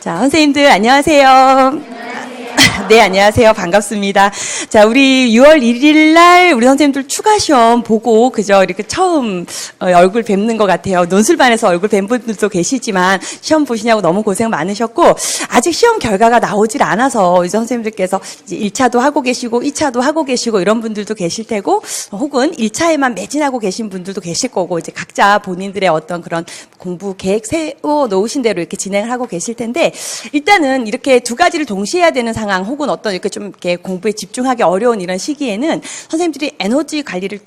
자, 선생님들 안녕하세요. 네, 안녕하세요. 반갑습니다. 자, 우리 6월 1일 날 우리 선생님들 추가 시험 보고 그저 이렇게 처음 얼굴 뵙는 것 같아요. 논술반에서 얼굴 뵌 분들도 계시지만 시험 보시냐고 너무 고생 많으셨고 아직 시험 결과가 나오질 않아서 이제 선생님들께서 이제 1차도 하고 계시고 2차도 하고 계시고 이런 분들도 계실 테고 혹은 1차에만 매진하고 계신 분들도 계실 거고 이제 각자 본인들의 어떤 그런 공부 계획 세워 놓으신 대로 이렇게 진행을 하고 계실 텐데 일단은 이렇게 두 가지를 동시에 해야 되는 상황 혹은 어떤 이렇게 좀 이렇게 공부에 집중하기 어려운 이런 시기에는 선생님들이 에너지 관리를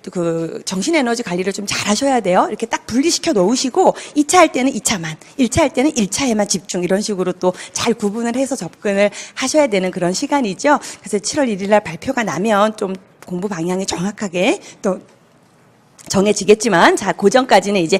정신 에너지 관리를 좀 잘 하셔야 돼요. 이렇게 딱 분리시켜 놓으시고 2차 할 때는 2차만, 1차 할 때는 1차에만 집중 이런 식으로 또 잘 구분을 해서 접근을 하셔야 되는 그런 시간이죠. 그래서 7월 1일 날 발표가 나면 좀 공부 방향이 정확하게 또 정해지겠지만, 자, 그 전까지는 이제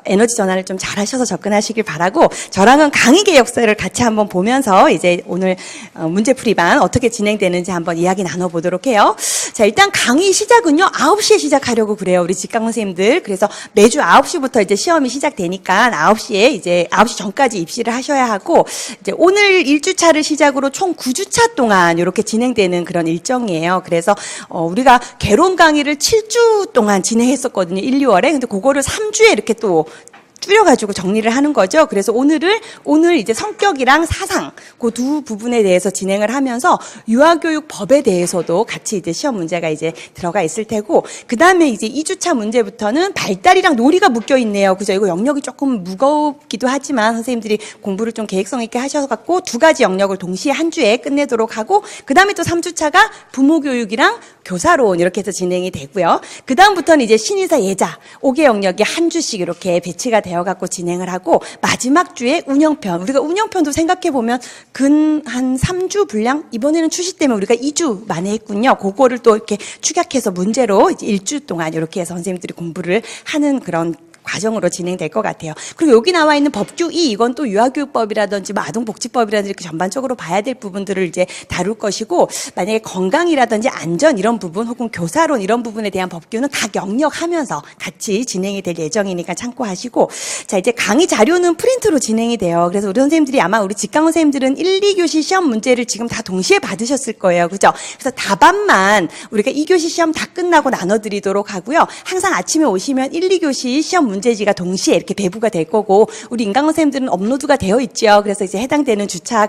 에너지 전환을 좀 잘 하셔서 접근하시길 바라고, 저랑은 강의계 역사를 같이 한번 보면서 이제 오늘 문제풀이반 어떻게 진행되는지 한번 이야기 나눠보도록 해요. 자, 일단 강의 시작은요, 9시에 시작하려고 그래요. 우리 직강 선생님들. 그래서 매주 9시부터 이제 시험이 시작되니까 9시에 이제 9시 전까지 입시를 하셔야 하고, 이제 오늘 1주차를 시작으로 총 9주차 동안 이렇게 진행되는 그런 일정이에요. 그래서 우리가 개론 강의를 7주 동안 진행했었거든요. 1, 2월에. 근데 그거를 3주에 이렇게 또 줄여가지고 정리를 하는 거죠. 그래서 오늘 이제 성격이랑 사상, 그 두 부분에 대해서 진행을 하면서 유아교육법에 대해서도 같이 이제 시험 문제가 이제 들어가 있을 테고, 그 다음에 이제 2주차 문제부터는 발달이랑 놀이가 묶여 있네요. 그죠? 이거 영역이 조금 무겁기도 하지만 선생님들이 공부를 좀 계획성 있게 하셔갖고 두 가지 영역을 동시에 한 주에 끝내도록 하고, 그 다음에 또 3주차가 부모교육이랑 교사론 이렇게 해서 진행이 되고요. 그 다음부터는 이제 신의사 예자, 5개 영역이 한 주씩 이렇게 배치가 되어갖고 진행을 하고, 마지막 주에 운영편, 우리가 운영편도 생각해보면 근 한 3주 분량, 이번에는 출시 때문에 우리가 2주 만에 했군요. 그거를 또 이렇게 축약해서 문제로 이제 1주 동안 이렇게 해서 선생님들이 공부를 하는 그런 과정으로 진행될 것 같아요. 그리고 여기 나와 있는 법규 2, 이건 또 유아교육법이라든지 뭐 아동복지법이라든지 이렇게 전반적으로 봐야 될 부분들을 이제 다룰 것이고, 만약에 건강이라든지 안전 이런 부분 혹은 교사론 이런 부분에 대한 법규는 각 영역 하면서 같이 진행이 될 예정이니까 참고하시고, 자, 이제 강의 자료는 프린트로 진행이 돼요. 그래서 우리 선생님들이 아마 우리 직강 선생님들은 1, 2교시 시험 문제를 지금 다 동시에 받으셨을 거예요. 그죠? 그래서 답안만 우리가 2교시 시험 다 끝나고 나눠드리도록 하고요. 항상 아침에 오시면 1, 2교시 시험 문제지가 동시에 이렇게 배부가 될 거고, 우리 인강원 선생님들은 업로드가 되어 있죠. 그래서 이제 해당되는 주차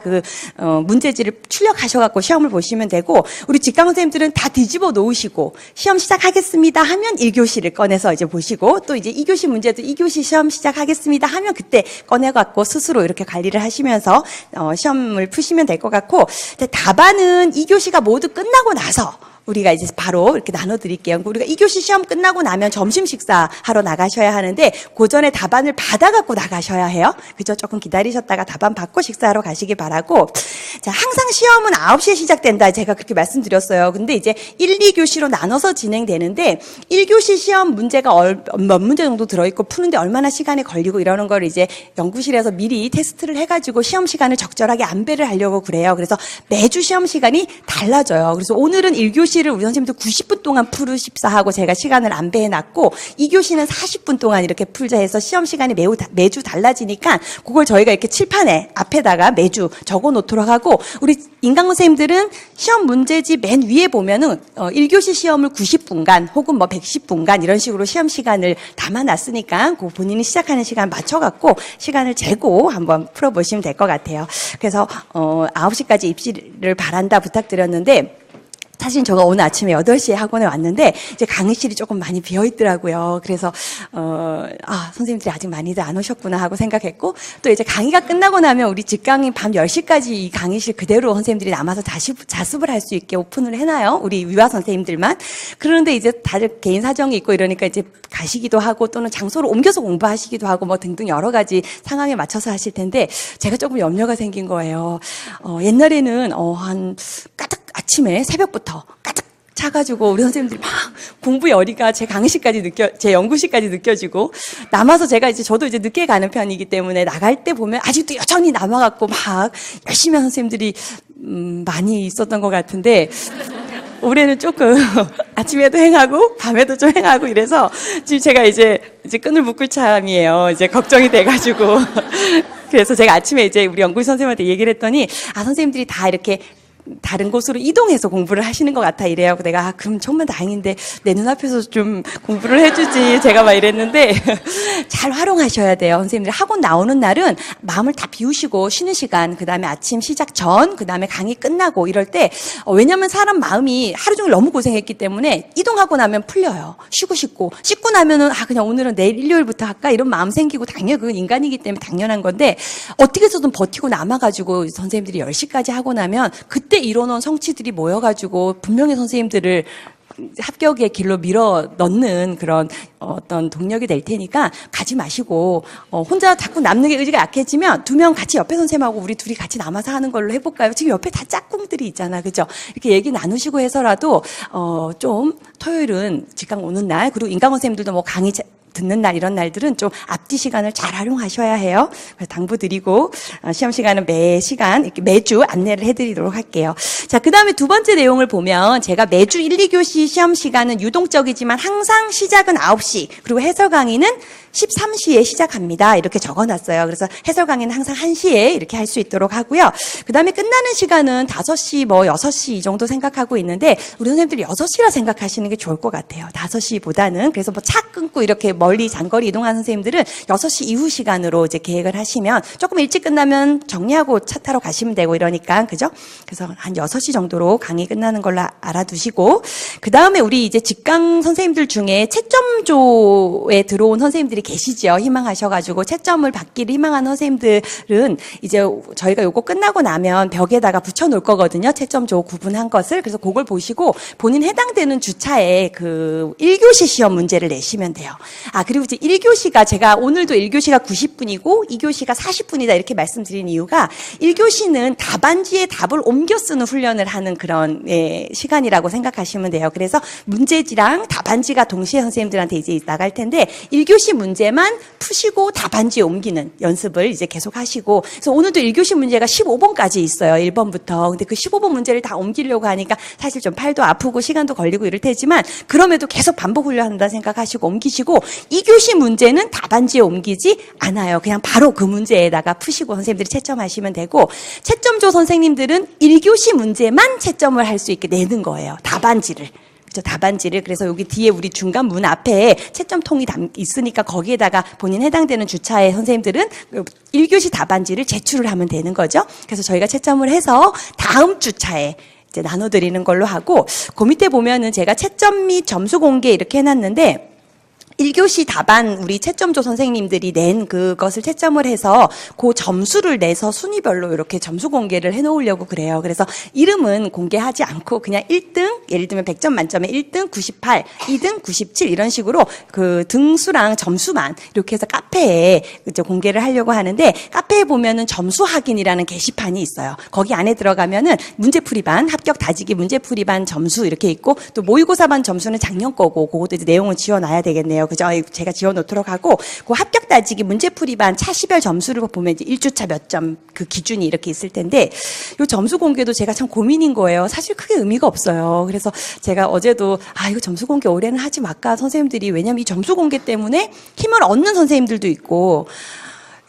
문제지를 출력하셔갖고 시험을 보시면 되고, 우리 직강 선생님들은 다 뒤집어 놓으시고 시험 시작하겠습니다 하면 1교시를 꺼내서 이제 보시고, 또 이제 2교시 문제도 2교시 시험 시작하겠습니다 하면 그때 꺼내갖고 스스로 이렇게 관리를 하시면서 시험을 푸시면 될 것 같고, 근데 답안은 2교시가 모두 끝나고 나서 우리가 이제 바로 이렇게 나눠드릴게요. 우리가 2교시 시험 끝나고 나면 점심 식사하러 나가셔야 하는데, 그 전에 답안을 받아갖고 나가셔야 해요. 그죠? 조금 기다리셨다가 답안 받고 식사하러 가시기 바라고. 자, 항상 시험은 9시에 시작된다. 제가 그렇게 말씀드렸어요. 근데 이제 1, 2교시로 나눠서 진행되는데, 1교시 시험 문제가 몇 문제 정도 들어있고 푸는데 얼마나 시간이 걸리고 이러는 걸 이제 연구실에서 미리 테스트를 해가지고 시험 시간을 적절하게 안배를 하려고 그래요. 그래서 매주 시험 시간이 달라져요. 그래서 오늘은 1교시 를 우리 선생님들 90분 동안 풀으십사 하고 제가 시간을 안배해 놨고, 2교시는 40분 동안 이렇게 풀자 해서 시험 시간이 매주 달라지니까 그걸 저희가 이렇게 칠판에 앞에다가 매주 적어 놓도록 하고, 우리 인강원 선생님들은 시험 문제지 맨 위에 보면은 1교시 시험을 90분간 혹은 뭐 110분간 이런 식으로 시험 시간을 담아 놨으니까 그 본인이 시작하는 시간 맞춰 갖고 시간을 재고 한번 풀어 보시면 될 것 같아요. 그래서 9시까지 입시를 바란다 부탁드렸는데, 사실 제가 오늘 아침에 8시에 학원에 왔는데 이제 강의실이 조금 많이 비어 있더라고요. 그래서 선생님들이 아직 많이들 안 오셨구나 하고 생각했고, 또 이제 강의가 끝나고 나면 우리 직강이 밤 10시까지 이 강의실 그대로 선생님들이 남아서 자습을 할 수 있게 오픈을 해놔요. 우리 위화 선생님들만. 그런데 이제 다들 개인 사정이 있고 이러니까 이제 가시기도 하고 또는 장소를 옮겨서 공부하시기도 하고 뭐 등등 여러 가지 상황에 맞춰서 하실 텐데, 제가 조금 염려가 생긴 거예요. 옛날에는 한 까딱 아침에 새벽부터 까딱 차가지고 우리 선생님들이 막 공부 열의가 제 강의실까지 제 연구실까지 느껴지고, 남아서 저도 이제 늦게 가는 편이기 때문에 나갈 때 보면 아직도 여전히 남아갖고 막 열심히 하는 선생님들이 많이 있었던 것 같은데, 올해는 조금 아침에도 행하고 밤에도 좀 행하고 이래서 지금 제가 이제 끈을 묶을 참이에요. 이제 걱정이 돼가지고 그래서 제가 아침에 이제 우리 연구위 선생님한테 얘기를 했더니, 선생님들이 다 이렇게 다른 곳으로 이동해서 공부를 하시는 것 같아 이래요. 내가 그럼 정말 다행인데 내 눈앞에서 좀 공부를 해주지 제가 막 이랬는데 잘 활용하셔야 돼요. 선생님들이 학원 나오는 날은 마음을 다 비우시고 쉬는 시간, 그 다음에 아침 시작 전, 그 다음에 강의 끝나고 이럴 때 왜냐면 사람 마음이 하루 종일 너무 고생했기 때문에 이동하고 나면 풀려요. 쉬고 싶고 씻고 나면은 그냥 오늘은 내일 일요일부터 할까 이런 마음 생기고 당연히 그건 인간이기 때문에 당연한 건데 어떻게 해서든 버티고 남아가지고 선생님들이 10시까지 하고 나면 그때 이뤄놓은 성취들이 모여가지고 분명히 선생님들을 합격의 길로 밀어 넣는 그런 어떤 동력이 될 테니까 가지 마시고 혼자 자꾸 남는 게 의지가 약해지면 2명 같이 옆에 선생님하고 우리 둘이 같이 남아서 하는 걸로 해볼까요? 지금 옆에 다 짝꿍들이 있잖아, 그죠? 이렇게 얘기 나누시고 해서라도 좀 토요일은 직강 오는 날 그리고 인강원 선생님들도 뭐 강의 듣는 날 이런 날들은 좀 앞뒤 시간을 잘 활용하셔야 해요. 그래서 당부드리고 시험 시간은 매 시간 이렇게 매주 안내를 해드리도록 할게요. 자, 그 다음에 두 번째 내용을 보면 제가 매주 1, 2교시 시험 시간은 유동적이지만 항상 시작은 9시 그리고 해설 강의는 13시에 시작합니다. 이렇게 적어놨어요. 그래서 해설 강의는 항상 1시에 이렇게 할 수 있도록 하고요. 그 다음에 끝나는 시간은 5시, 6시 이 정도 생각하고 있는데 우리 선생님들이 6시라 생각하시는 게 좋을 것 같아요. 5시보다는. 그래서 뭐 차 끊고 이렇게 멀리 장거리 이동하는 선생님들은 6시 이후 시간으로 이제 계획을 하시면 조금 일찍 끝나면 정리하고 차 타러 가시면 되고 이러니까, 그죠? 그래서 한 6시 정도로 강의 끝나는 걸로 알아두시고, 그 다음에 우리 이제 직강 선생님들 중에 채점조에 들어온 선생님들이 계시죠. 희망하셔가지고 채점을 받기를 희망하는 선생님들은 이제 저희가 요거 끝나고 나면 벽에다가 붙여놓을 거거든요. 채점조 구분한 것을. 그래서 그걸 보시고 본인 해당되는 주차에 그 1교시 시험 문제를 내시면 돼요. 그리고 이제 1교시가 제가 오늘도 1교시가 90분이고 2교시가 40분이다 이렇게 말씀드린 이유가 1교시는 답안지에 답을 옮겨 쓰는 훈련을 하는 그런 시간이라고 생각하시면 돼요. 그래서 문제지랑 답안지가 동시에 선생님들한테 이제 나갈 텐데 1교시 문제만 푸시고 답안지에 옮기는 연습을 이제 계속 하시고, 그래서 오늘도 1교시 문제가 15번까지 있어요. 1번부터. 근데 그 15번 문제를 다 옮기려고 하니까 사실 좀 팔도 아프고 시간도 걸리고 이럴 테지만 그럼에도 계속 반복 훈련한다 생각하시고 옮기시고 2교시 문제는 답안지에 옮기지 않아요. 그냥 바로 그 문제에다가 푸시고 선생님들이 채점하시면 되고, 채점조 선생님들은 1교시 문제만 채점을 할 수 있게 내는 거예요. 답안지를. 답안지를. 그래서 여기 뒤에 우리 중간 문 앞에 채점통이 있으니까 거기에다가 본인 해당되는 주차에 선생님들은 1교시 답안지를 제출을 하면 되는 거죠. 그래서 저희가 채점을 해서 다음 주차에 이제 나눠드리는 걸로 하고, 그 밑에 보면은 제가 채점 및 점수 공개 이렇게 해놨는데 1교시 답안 우리 채점조 선생님들이 낸 그것을 채점을 해서 그 점수를 내서 순위별로 이렇게 점수 공개를 해놓으려고 그래요. 그래서 이름은 공개하지 않고 그냥 1등, 예를 들면 100점 만점에 1등 98, 2등 97 이런 식으로 그 등수랑 점수만 이렇게 해서 카페에 이제 공개를 하려고 하는데, 카페에 보면은 점수 확인이라는 게시판이 있어요. 거기 안에 들어가면은 문제풀이반, 합격 다지기 문제풀이반 점수 이렇게 있고, 또 모의고사반 점수는 작년 거고 그것도 이제 내용을 지워놔야 되겠네요. 그죠? 제가 지워놓도록 하고, 그 합격 따지기 문제풀이반 차시별 점수를 보면 이제 1주차 몇 점 그 기준이 이렇게 있을 텐데, 이 점수 공개도 제가 참 고민인 거예요. 사실 크게 의미가 없어요. 그래서 제가 어제도 이거 점수 공개 올해는 하지 말까 선생님들이, 왜냐면 이 점수 공개 때문에 힘을 얻는 선생님들도 있고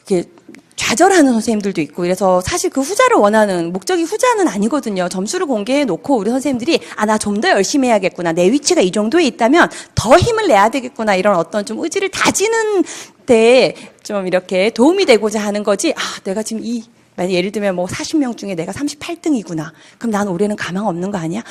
이렇게 좌절하는 선생님들도 있고, 그래서 사실 그 후자를 원하는 목적이 후자는 아니거든요. 점수를 공개해 놓고 우리 선생님들이 나 좀 더 열심히 해야겠구나, 내 위치가 이 정도에 있다면 더 힘을 내야 되겠구나, 이런 어떤 좀 의지를 다지는 데 좀 이렇게 도움이 되고자 하는 거지. 내가 지금 만약 예를 들면 뭐 40명 중에 내가 38등이구나. 그럼 난 올해는 가망 없는 거 아니야?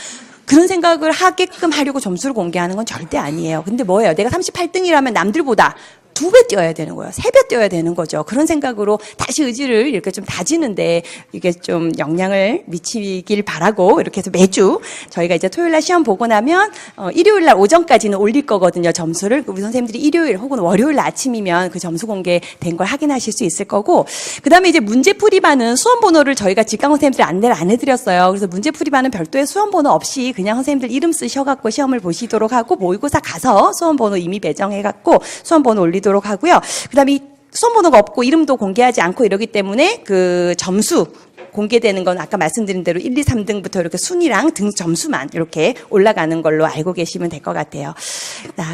그런 생각을 하게끔 하려고 점수를 공개하는 건 절대 아니에요. 근데 뭐예요? 내가 38등이라면 남들보다 2배 뛰어야 되는 거예요. 3배 뛰어야 되는 거죠. 그런 생각으로 다시 의지를 이렇게 좀 다지는데 이게 좀 영향을 미치길 바라고, 이렇게 해서 매주 저희가 이제 토요일 날 시험 보고 나면 일요일 날 오전까지는 올릴 거거든요. 점수를. 우리 선생님들이 일요일 혹은 월요일 아침이면 그 점수 공개된 걸 확인하실 수 있을 거고, 그다음에 이제 문제풀이반은 수험번호를 저희가 직강 선생님들이 안내를 안 해드렸어요. 그래서 문제풀이반은 별도의 수험번호 없이 그냥 선생님들 이름 쓰셔갖고 시험을 보시도록 하고, 모의고사 가서 수험번호 이미 배정해갖고 수험번호 올리도록 하고요. 그다음에 수험번호가 없고 이름도 공개하지 않고 이러기 때문에 그 점수 공개되는 건 아까 말씀드린 대로 1, 2, 3등부터 이렇게 순위랑 등 점수만 이렇게 올라가는 걸로 알고 계시면 될 것 같아요.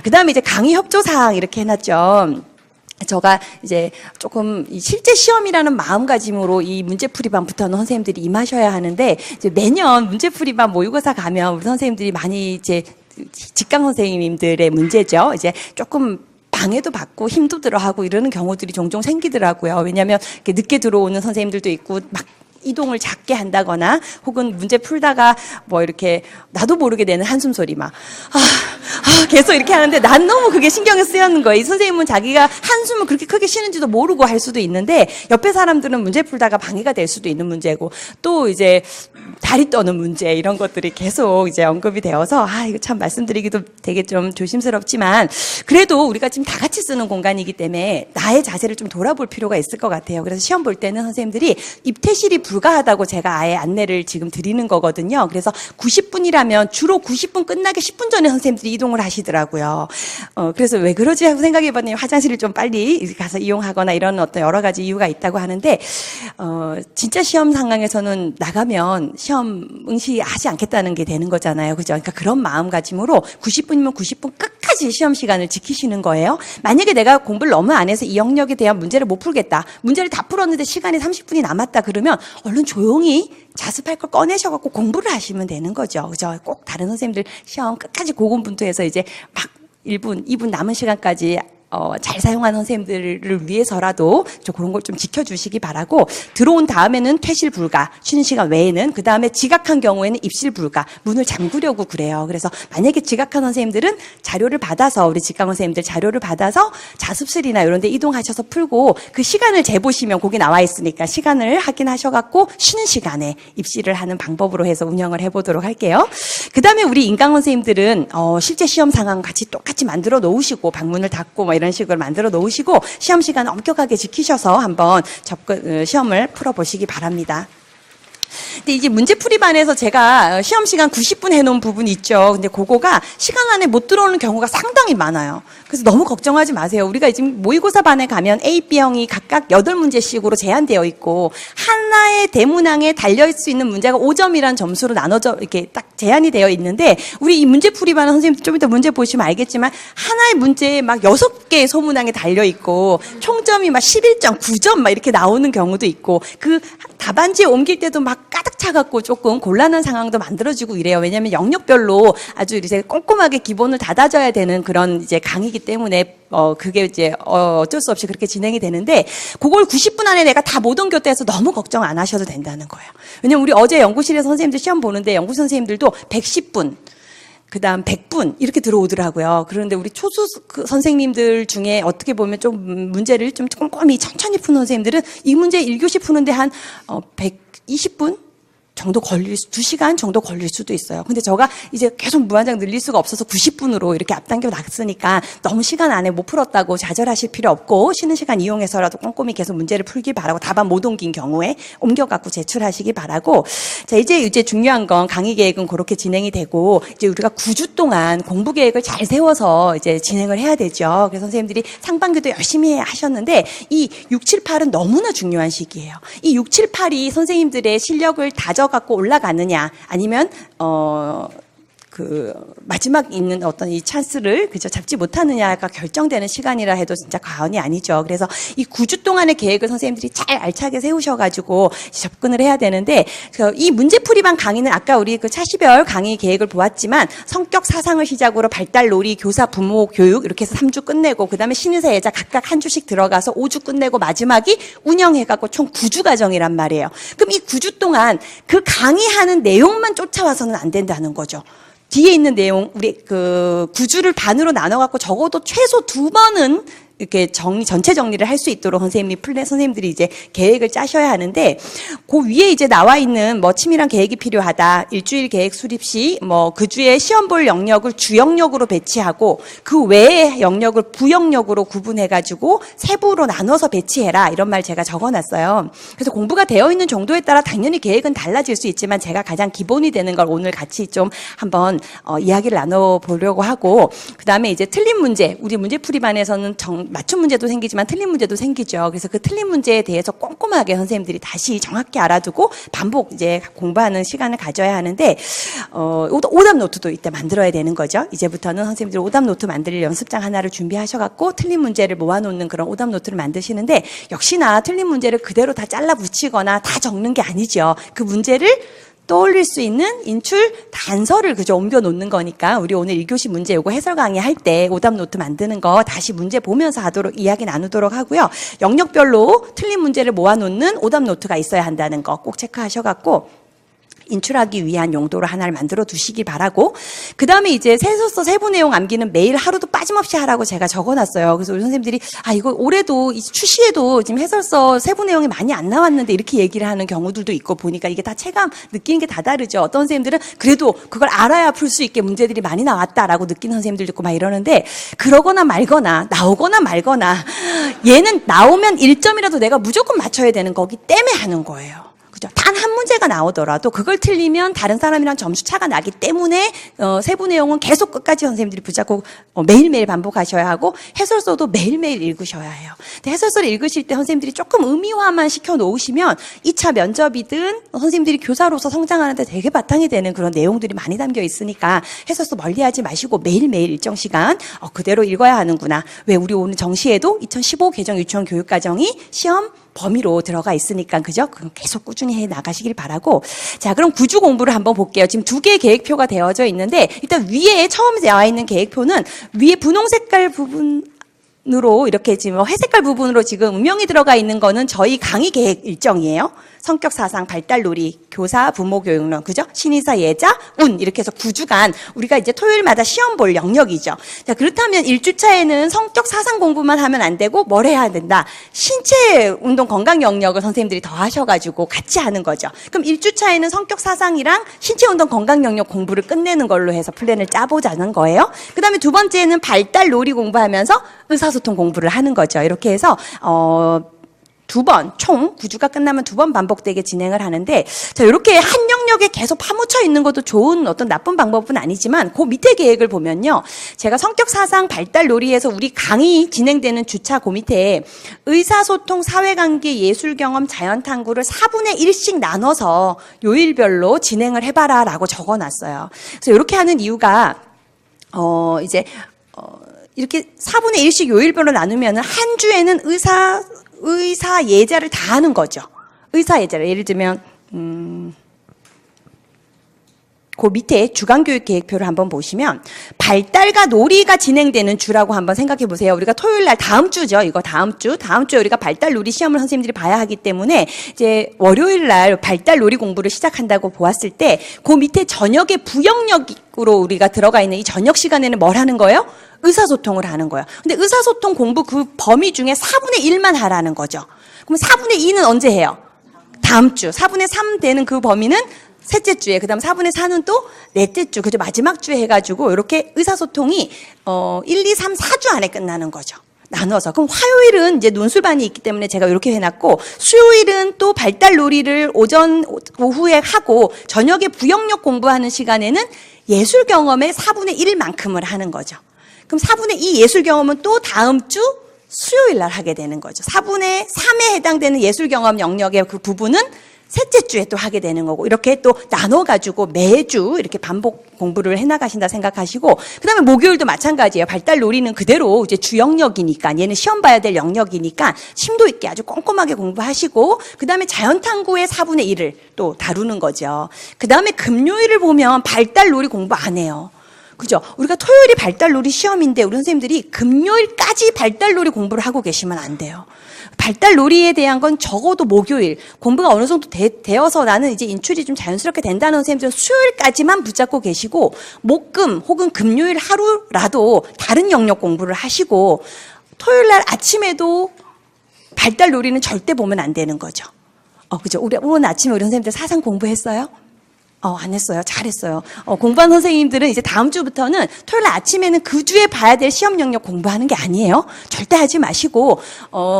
그다음에 이제 강의 협조사항 이렇게 해놨죠. 제가 이제 조금 이 실제 시험이라는 마음가짐으로 이 문제풀이반부터는 선생님들이 임하셔야 하는데, 이제 매년 문제풀이반 모의고사 가면 우리 선생님들이 많이 이제 직강 선생님들의 문제죠. 이제 조금 방해도 받고 힘도 들어하고 이러는 경우들이 종종 생기더라고요. 왜냐하면 이렇게 늦게 들어오는 선생님들도 있고 막 이동을 작게 한다거나 혹은 문제 풀다가 뭐 이렇게 나도 모르게 내는 한숨 소리 막 계속 이렇게 하는데 난 너무 그게 신경이 쓰이는 거예요. 이 선생님은 자기가 한숨을 그렇게 크게 쉬는지도 모르고 할 수도 있는데 옆에 사람들은 문제 풀다가 방해가 될 수도 있는 문제고 또 이제 다리 떠는 문제 이런 것들이 계속 이제 언급이 되어서 이거 참 말씀드리기도 되게 좀 조심스럽지만 그래도 우리가 지금 다 같이 쓰는 공간이기 때문에 나의 자세를 좀 돌아볼 필요가 있을 것 같아요. 그래서 시험 볼 때는 선생님들이 입퇴실이 불가하다고 제가 아예 안내를 지금 드리는 거거든요. 그래서 90분이라면 주로 90분 끝나기 10분 전에 선생님들이 이동을 하시더라고요. 그래서 왜 그러지 하고 생각해 봤더니 화장실을 좀 빨리 가서 이용하거나 이런 어떤 여러 가지 이유가 있다고 하는데, 진짜 시험 상황에서는 나가면 시험 응시하지 않겠다는 게 되는 거잖아요. 그죠? 그러니까 그런 마음가짐으로 90분이면 90분 끝까지 시험 시간을 지키시는 거예요. 만약에 내가 공부를 너무 안 해서 이 영역에 대한 문제를 못 풀겠다. 문제를 다 풀었는데 시간이 30분이 남았다 그러면 얼른 조용히 자습할 걸 꺼내셔갖고 공부를 하시면 되는 거죠. 그죠? 꼭 다른 선생님들 시험 끝까지 고군분투해서 이제 막 1분, 2분 남은 시간까지 잘 사용하는 선생님들을 위해서라도 좀 그런 걸 좀 지켜주시기 바라고, 들어온 다음에는 퇴실 불가, 쉬는 시간 외에는, 그 다음에 지각한 경우에는 입실 불가, 문을 잠그려고 그래요. 그래서 만약에 지각한 선생님들은 자료를 받아서, 우리 직강 선생님들 자료를 받아서 자습실이나 이런 데 이동하셔서 풀고, 그 시간을 재보시면 거기 나와 있으니까 시간을 확인하셔갖고 쉬는 시간에 입실을 하는 방법으로 해서 운영을 해보도록 할게요. 그 다음에 우리 인강 선생님들은 실제 시험 상황 같이 똑같이 만들어 놓으시고, 방문을 닫고 뭐 이런 식으로 만들어 놓으시고 시험 시간 엄격하게 지키셔서 한번 시험을 풀어보시기 바랍니다. 근데 이제 문제풀이반에서 제가 시험 시간 90분 해놓은 부분이 있죠. 근데 그거가 시간 안에 못 들어오는 경우가 상당히 많아요. 그래서 너무 걱정하지 마세요. 우리가 지금 모의고사 반에 가면 A, B형이 각각 8문제씩으로 제한되어 있고 하나의 대문항에 달려 있을 수 있는 문제가 5점이라는 점수로 나눠져 이렇게 딱 제한이 되어 있는데, 우리 이 문제풀이반은 선생님들 좀 이따 문제 보시면 알겠지만 하나의 문제에 막 6개의 소문항에 달려 있고 총점이 막 11.9점 막 이렇게 나오는 경우도 있고, 그 답안지에 옮길 때도 막 가득 차갖고 조금 곤란한 상황도 만들어지고 이래요. 왜냐하면 영역별로 아주 이제 꼼꼼하게 기본을 닫아줘야 되는 그런 이제 강의이기 때문에 그게 이제 어쩔 수 없이 그렇게 진행이 되는데, 그걸 90분 안에 내가 다 못 옮겼다 해서 너무 걱정 안 하셔도 된다는 거예요. 왜냐면 우리 어제 연구실에서 선생님들 시험 보는데 연구 선생님들도 110분 그 다음 100분 이렇게 들어오더라고요. 그런데 우리 초수 선생님들 중에 어떻게 보면 좀 문제를 좀 꼼꼼히 천천히 푸는 선생님들은 이 문제 1교시 푸는데 한 120분 정도 2시간 정도 걸릴 수도 있어요. 근데 제가 이제 계속 무한정 늘릴 수가 없어서 90분으로 이렇게 앞당겨 놨으니까 너무 시간 안에 못 풀었다고 좌절하실 필요 없고, 쉬는 시간 이용해서라도 꼼꼼히 계속 문제를 풀길 바라고, 답안 못 옮긴 경우에 옮겨갖고 제출하시기 바라고. 자, 이제 중요한 건 강의 계획은 그렇게 진행이 되고, 이제 우리가 9주 동안 공부 계획을 잘 세워서 이제 진행을 해야 되죠. 그래서 선생님들이 상반기도 열심히 하셨는데, 이 6, 7, 8은 너무나 중요한 시기예요. 이 6, 7, 8이 선생님들의 실력을 갖고 올라가느냐, 아니면 마지막 있는 어떤 이 찬스를 그저 잡지 못하느냐가 결정되는 시간이라 해도 진짜 과언이 아니죠. 그래서 이 9주 동안의 계획을 선생님들이 잘 알차게 세우셔가지고 접근을 해야 되는데, 이 문제풀이반 강의는 아까 우리 그 차시별 강의 계획을 보았지만 성격 사상을 시작으로 발달 놀이, 교사, 부모, 교육 이렇게 해서 3주 끝내고, 그 다음에 신의사, 예자 각각 한 주씩 들어가서 5주 끝내고 마지막이 운영해갖고 총 9주 과정이란 말이에요. 그럼 이 9주 동안 그 강의하는 내용만 쫓아와서는 안 된다는 거죠. 뒤에 있는 내용, 우리 9주를 반으로 나눠갖고 적어도 최소 2번은 이렇게 전체 정리를 할 수 있도록 선생님들이 이제 계획을 짜셔야 하는데, 그 위에 이제 나와 있는 뭐 치밀한 계획이 필요하다, 일주일 계획 수립 시, 그 주에 시험 볼 영역을 주 영역으로 배치하고, 그 외의 영역을 부영역으로 구분해가지고 세부로 나눠서 배치해라, 이런 말 제가 적어놨어요. 그래서 공부가 되어 있는 정도에 따라 당연히 계획은 달라질 수 있지만, 제가 가장 기본이 되는 걸 오늘 같이 좀 한번 이야기를 나눠보려고 하고, 그 다음에 이제 틀린 문제, 우리 문제풀이반에서는 맞춤 문제도 생기지만 틀린 문제도 생기죠. 그래서 그 틀린 문제에 대해서 꼼꼼하게 선생님들이 다시 정확히 알아두고 반복 이제 공부하는 시간을 가져야 하는데, 오답 노트도 이때 만들어야 되는 거죠. 이제부터는 선생님들이 오답 노트 만들 연습장 하나를 준비하셔갖고 틀린 문제를 모아놓는 그런 오답 노트를 만드시는데, 역시나 틀린 문제를 그대로 다 잘라 붙이거나 다 적는 게 아니죠. 그 문제를 떠올릴 수 있는 인출 단서를 그저 옮겨 놓는 거니까, 우리 오늘 1교시 문제 요거 해설 강의 할 때 오답 노트 만드는 거 다시 문제 보면서 하도록 이야기 나누도록 하고요. 영역별로 틀린 문제를 모아 놓는 오답 노트가 있어야 한다는 거 꼭 체크하셔갖고 인출하기 위한 용도로 하나를 만들어 두시기 바라고, 그 다음에 이제 해설서 세부 내용 암기는 매일 하루도 빠짐없이 하라고 제가 적어놨어요. 그래서 우리 선생님들이 이거 올해도 출시에도 지금 해설서 세부 내용이 많이 안 나왔는데 이렇게 얘기를 하는 경우들도 있고, 보니까 이게 다 체감 느끼는 게 다 다르죠. 어떤 선생님들은 그래도 그걸 알아야 풀 수 있게 문제들이 많이 나왔다라고 느끼는 선생님들도 있고 막 이러는데, 그러거나 말거나 나오거나 말거나 얘는 나오면 1점이라도 내가 무조건 맞춰야 되는 거기 때문에 하는 거예요. 그죠? 단 한 문제가 나오더라도 그걸 틀리면 다른 사람이랑 점수 차가 나기 때문에 세부 내용은 계속 끝까지 선생님들이 붙잡고 매일매일 반복하셔야 하고, 해설서도 매일매일 읽으셔야 해요. 근데 해설서를 읽으실 때 선생님들이 조금 의미화만 시켜 놓으시면 2차 면접이든 선생님들이 교사로서 성장하는데 되게 바탕이 되는 그런 내용들이 많이 담겨 있으니까 해설서 멀리하지 마시고 매일매일 일정 시간 그대로 읽어야 하는구나. 왜 우리 오늘 정시에도 2015 개정 유치원 교육과정이 시험 범위로 들어가 있으니까, 그죠? 그럼 계속 꾸준히 해 나가시길 바라고. 자, 그럼 구주 공부를 한번 볼게요. 지금 2개의 계획표가 되어져 있는데, 일단 위에 처음 나와 있는 계획표는 위에 분홍 색깔 부분으로 이렇게 지금 회색깔 부분으로 지금 음영이 들어가 있는 거는 저희 강의 계획 일정이에요. 성격 사상, 발달 놀이, 교사, 부모 교육론, 그죠? 신의사, 예자, 운, 이렇게 해서 9주간 우리가 이제 토요일마다 시험 볼 영역이죠. 자, 그렇다면 1주차에는 성격 사상 공부만 하면 안 되고 뭘 해야 된다? 신체 운동 건강 영역을 선생님들이 더 하셔가지고 같이 하는 거죠. 그럼 1주차에는 성격 사상이랑 신체 운동 건강 영역 공부를 끝내는 걸로 해서 플랜을 짜보자는 거예요. 그 다음에 두 번째는 발달 놀이 공부하면서 의사소통 공부를 하는 거죠. 이렇게 해서, 2번, 총 9주가 끝나면 2번 반복되게 진행을 하는데, 자, 이렇게 한 영역에 계속 파묻혀 있는 것도 좋은 어떤 나쁜 방법은 아니지만, 그 밑에 계획을 보면요. 제가 성격 사상 발달 놀이에서 우리 강의 진행되는 주차 그 밑에 의사소통, 사회관계, 예술경험, 자연탐구를 4분의 1씩 나눠서 요일별로 진행을 해봐라 라고 적어놨어요. 그래서 이렇게 하는 이유가, 이렇게 4분의 1씩 요일별로 나누면은 한 주에는 의사 예자를 다 하는 거죠. 의사 예자를 예를 들면 그 밑에 주간교육 계획표를 한번 보시면 발달과 놀이가 진행되는 주라고 한번 생각해 보세요. 우리가 토요일 날 다음 주죠. 이거 다음 주에 우리가 발달 놀이 시험을 선생님들이 봐야 하기 때문에 이제 월요일 날 발달 놀이 공부를 시작한다고 보았을 때 그 밑에 저녁에 부영역으로 우리가 들어가 있는 이 저녁 시간에는 뭘 하는 거예요? 의사소통을 하는 거예요. 근데 의사소통 공부 그 범위 중에 4분의 1만 하라는 거죠. 그럼 4분의 2는 언제 해요? 다음 주. 4분의 3 되는 그 범위는 셋째 주에, 그 다음 4분의 4는 또 넷째 주, 그죠? 마지막 주에 해가지고 이렇게 의사소통이 1, 2, 3, 4주 안에 끝나는 거죠. 나눠서. 그럼 화요일은 이제 논술반이 있기 때문에 제가 이렇게 해놨고, 수요일은 또 발달 놀이를 오전, 오후에 하고, 저녁에 부영역 공부하는 시간에는 예술 경험의 4분의 1만큼을 하는 거죠. 그럼 4분의 2 예술 경험은 또 다음 주 수요일 날 하게 되는 거죠. 4분의 3에 해당되는 예술 경험 영역의 그 부분은 셋째 주에 또 하게 되는 거고, 이렇게 또 나눠가지고 매주 이렇게 반복 공부를 해나가신다 생각하시고, 그 다음에 목요일도 마찬가지예요. 발달 놀이는 그대로 이제 주 영역이니까, 얘는 시험 봐야 될 영역이니까 심도 있게 아주 꼼꼼하게 공부하시고, 그 다음에 자연탐구의 4분의 1을 또 다루는 거죠. 그 다음에 금요일을 보면 발달 놀이 공부 안 해요. 그죠? 우리가 토요일이 발달놀이 시험인데 우리 선생님들이 금요일까지 발달놀이 공부를 하고 계시면 안 돼요. 발달놀이에 대한 건 적어도 목요일 공부가 어느 정도 되어서 나는 이제 인출이 좀 자연스럽게 된다는 선생님들은 수요일까지만 붙잡고 계시고, 목금 혹은 금요일 하루라도 다른 영역 공부를 하시고, 토요일 날 아침에도 발달놀이는 절대 보면 안 되는 거죠. 그죠? 우리 오늘 아침에 우리 선생님들 사상 공부했어요? 안 했어요. 잘했어요. 공부한 선생님들은 이제 다음 주부터는 토요일 아침에는 그 주에 봐야 될 시험 영역 공부하는 게 아니에요. 절대 하지 마시고,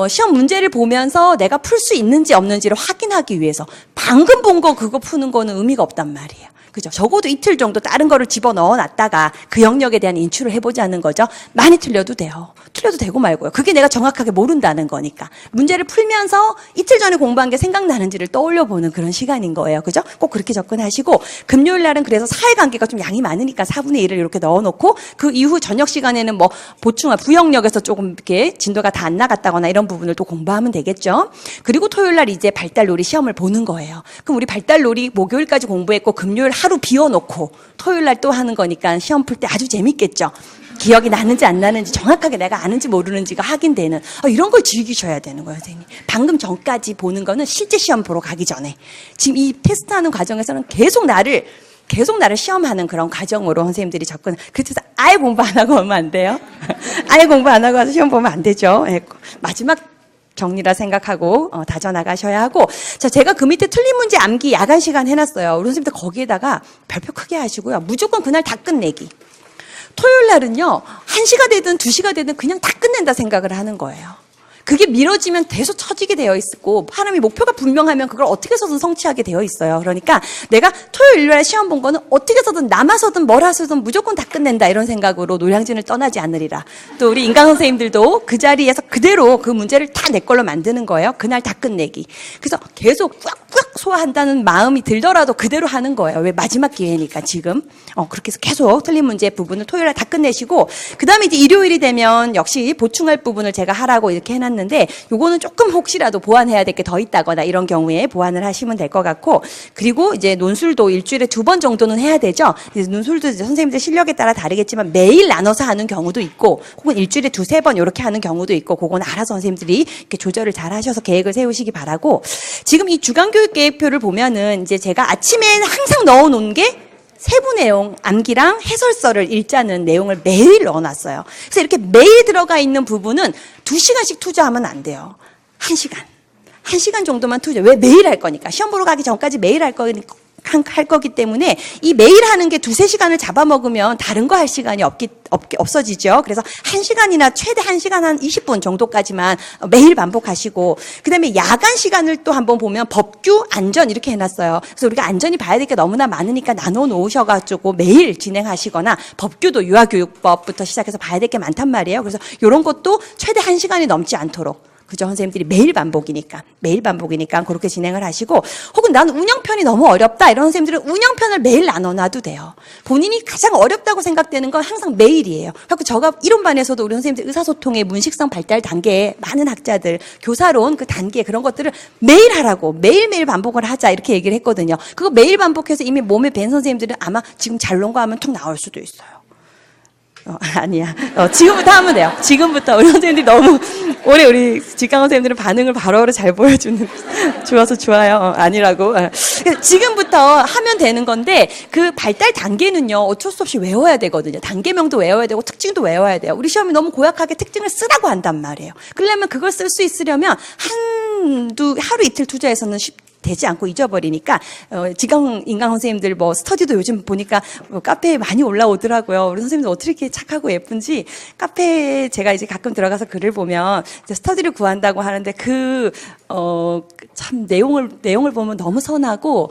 시험 문제를 보면서 내가 풀 수 있는지 없는지를 확인하기 위해서, 방금 본 거 그거 푸는 거는 의미가 없단 말이에요. 그죠? 적어도 이틀 정도 다른 거를 집어넣어 놨다가 그 영역에 대한 인출을 해보자는 거죠. 많이 틀려도 돼요. 틀려도 되고 말고요. 그게 내가 정확하게 모른다는 거니까. 문제를 풀면서 이틀 전에 공부한 게 생각나는지를 떠올려 보는 그런 시간인 거예요. 그죠? 꼭 그렇게 접근하시고, 금요일 날은 그래서 사회관계가 좀 양이 많으니까 4분의 1을 이렇게 넣어놓고, 그 이후 저녁 시간에는 뭐 보충, 부영역에서 조금 이렇게 진도가 다 안 나갔다거나 이런 부분을 또 공부하면 되겠죠. 그리고 토요일 날 이제 발달놀이 시험을 보는 거예요. 그럼 우리 발달놀이 목요일까지 공부했고, 금요일 하루 비워놓고 토요일 날 또 하는 거니까 시험 풀 때 아주 재밌겠죠. 기억이 나는지 안 나는지 정확하게 내가 아는지 모르는지가 확인되는 이런 걸 즐기셔야 되는 거예요, 선생님. 방금 전까지 보는 거는 실제 시험 보러 가기 전에. 지금 이 테스트하는 과정에서는 계속 나를 시험하는 그런 과정으로 선생님들이 접근. 그래서 아예 공부 안 하고 오면 안 돼요. 아예 공부 안 하고 와서 시험 보면 안 되죠. 마지막 정리라 생각하고 다져나가셔야 하고. 자, 제가 그 밑에 틀린 문제 암기 야간 시간 해놨어요. 우리 선생님들 거기에다가 별표 크게 하시고요. 무조건 그날 다 끝내기. 토요일 날은요, 1시가 되든 2시가 되든 그냥 다 끝낸다 생각을 하는 거예요. 그게 미뤄지면 계속 처지게 되어 있고, 사람이 목표가 분명하면 그걸 어떻게 해서든 성취하게 되어 있어요. 그러니까 내가 토요일, 일요일에 시험 본 거는 어떻게 해서든 남아서든 뭘 하서든 무조건 다 끝낸다 이런 생각으로 노량진을 떠나지 않으리라. 또 우리 인강 선생님들도 그 자리에서 그대로 그 문제를 다 내 걸로 만드는 거예요. 그날 다 끝내기. 그래서 계속 꽉꽉 소화한다는 마음이 들더라도 그대로 하는 거예요. 왜? 마지막 기회니까 지금. 그렇게 해서 계속 틀린 문제 부분을 토요일에 다 끝내시고, 그 다음에 이제 일요일이 되면 역시 보충할 부분을 제가 하라고 이렇게 해놨는데, 요거는 조금 혹시라도 보완해야 될 게 더 있다거나 이런 경우에 보완을 하시면 될 것 같고, 그리고 이제 논술도 일주일에 2번 정도는 해야 되죠. 그래서 논술도 이제 선생님들 실력에 따라 다르겠지만 매일 나눠서 하는 경우도 있고, 혹은 일주일에 2-3번 이렇게 하는 경우도 있고, 그건 알아서 선생님들이 이렇게 조절을 잘 하셔서 계획을 세우시기 바라고, 지금 이 주간교육 계획표를 보면은 이제 제가 아침에 항상 넣어놓은 게 세부 내용, 암기랑 해설서를 읽자는 내용을 매일 넣어놨어요. 그래서 이렇게 매일 들어가 있는 부분은 2시간씩 투자하면 안 돼요. 1시간. 1시간 정도만 투자. 왜? 매일 할 거니까. 시험 보러 가기 전까지 매일 할 거기 때문에 이 매일 하는 게 2-3시간을 잡아먹으면 다른 거 할 시간이 없어지죠. 그래서 1시간이나 최대 1시간 한 20분 정도까지만 매일 반복하시고, 그 다음에 야간 시간을 또 한번 보면 법규, 안전 이렇게 해놨어요. 그래서 우리가 안전이 봐야 될 게 너무나 많으니까 나눠 놓으셔가지고 매일 진행하시거나, 법규도 유아교육법부터 시작해서 봐야 될 게 많단 말이에요. 그래서 이런 것도 최대 1시간이 넘지 않도록. 그죠? 선생님들이 매일 반복이니까 그렇게 진행을 하시고, 혹은 난 운영편이 너무 어렵다 이런 선생님들은 운영편을 매일 나눠놔도 돼요. 본인이 가장 어렵다고 생각되는 건 항상 매일이에요. 그래서 제가 이론반에서도 우리 선생님들 의사소통의 문식성 발달 단계에 많은 학자들, 교사론 그 단계 그런 것들을 매일 하라고, 매일매일 반복을 하자 이렇게 얘기를 했거든요. 그거 매일 반복해서 이미 몸에 밴 선생님들은 아마 지금 잘 논 거 하면 툭 나올 수도 있어요. 아니야. 지금부터 하면 돼요. 지금부터. 우리 선생님들이 너무 올해 우리 직강 선생님들은 반응을 바로바로 잘 보여주는, 좋아서 좋아요. 아니라고. 지금부터 하면 되는 건데, 그 발달 단계는요, 어쩔 수 없이 외워야 되거든요. 단계명도 외워야 되고, 특징도 외워야 돼요. 우리 시험이 너무 고약하게 특징을 쓰라고 한단 말이에요. 그러려면 그걸 쓸 수 있으려면 하루 이틀 투자해서는 되지 않고 잊어버리니까, 직강 인강 선생님들 스터디도 요즘 보니까 카페에 많이 올라오더라고요. 우리 선생님들 어떻게 이렇게 착하고 예쁜지, 카페에 제가 이제 가끔 들어가서 글을 보면 이제 스터디를 구한다고 하는데 참 내용을 보면 너무 선하고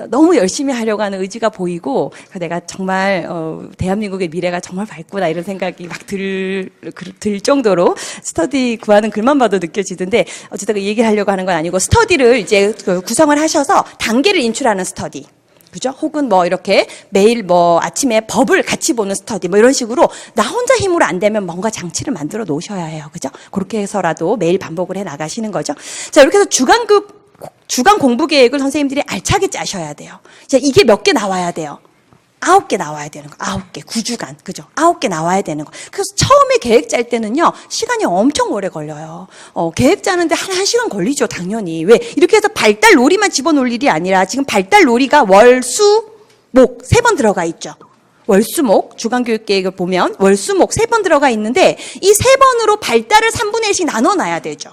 너무 열심히 하려고 하는 의지가 보이고, 내가 정말 대한민국의 미래가 정말 밝구나 이런 생각이 막 들 정도로 스터디 구하는 글만 봐도 느껴지던데, 어쨌든 이 얘기를 하려고 하는 건 아니고, 스터디를 이제 구성을 하셔서 단계를 인출하는 스터디, 그죠? 혹은 이렇게 매일 아침에 법을 같이 보는 스터디, 이런 식으로 나 혼자 힘으로 안 되면 뭔가 장치를 만들어 놓으셔야 해요. 그죠? 그렇게 해서라도 매일 반복을 해 나가시는 거죠. 자, 이렇게 해서 주간 공부 계획을 선생님들이 알차게 짜셔야 돼요. 자, 이게 몇 개 나와야 돼요? 9개 나와야 되는 거. 9개. 9주간. 그죠? 9개 나와야 되는 거. 그래서 처음에 계획 짤 때는요, 시간이 엄청 오래 걸려요. 계획 짜는데 한 1시간 걸리죠, 당연히. 왜? 이렇게 해서 발달 놀이만 집어넣을 일이 아니라, 지금 발달 놀이가 월, 수, 목 3번 들어가 있죠. 월수목, 주간교육계획을 보면 월수목 3번 들어가 있는데, 이 3번으로 발달을 3분의 1씩 나눠놔야 되죠.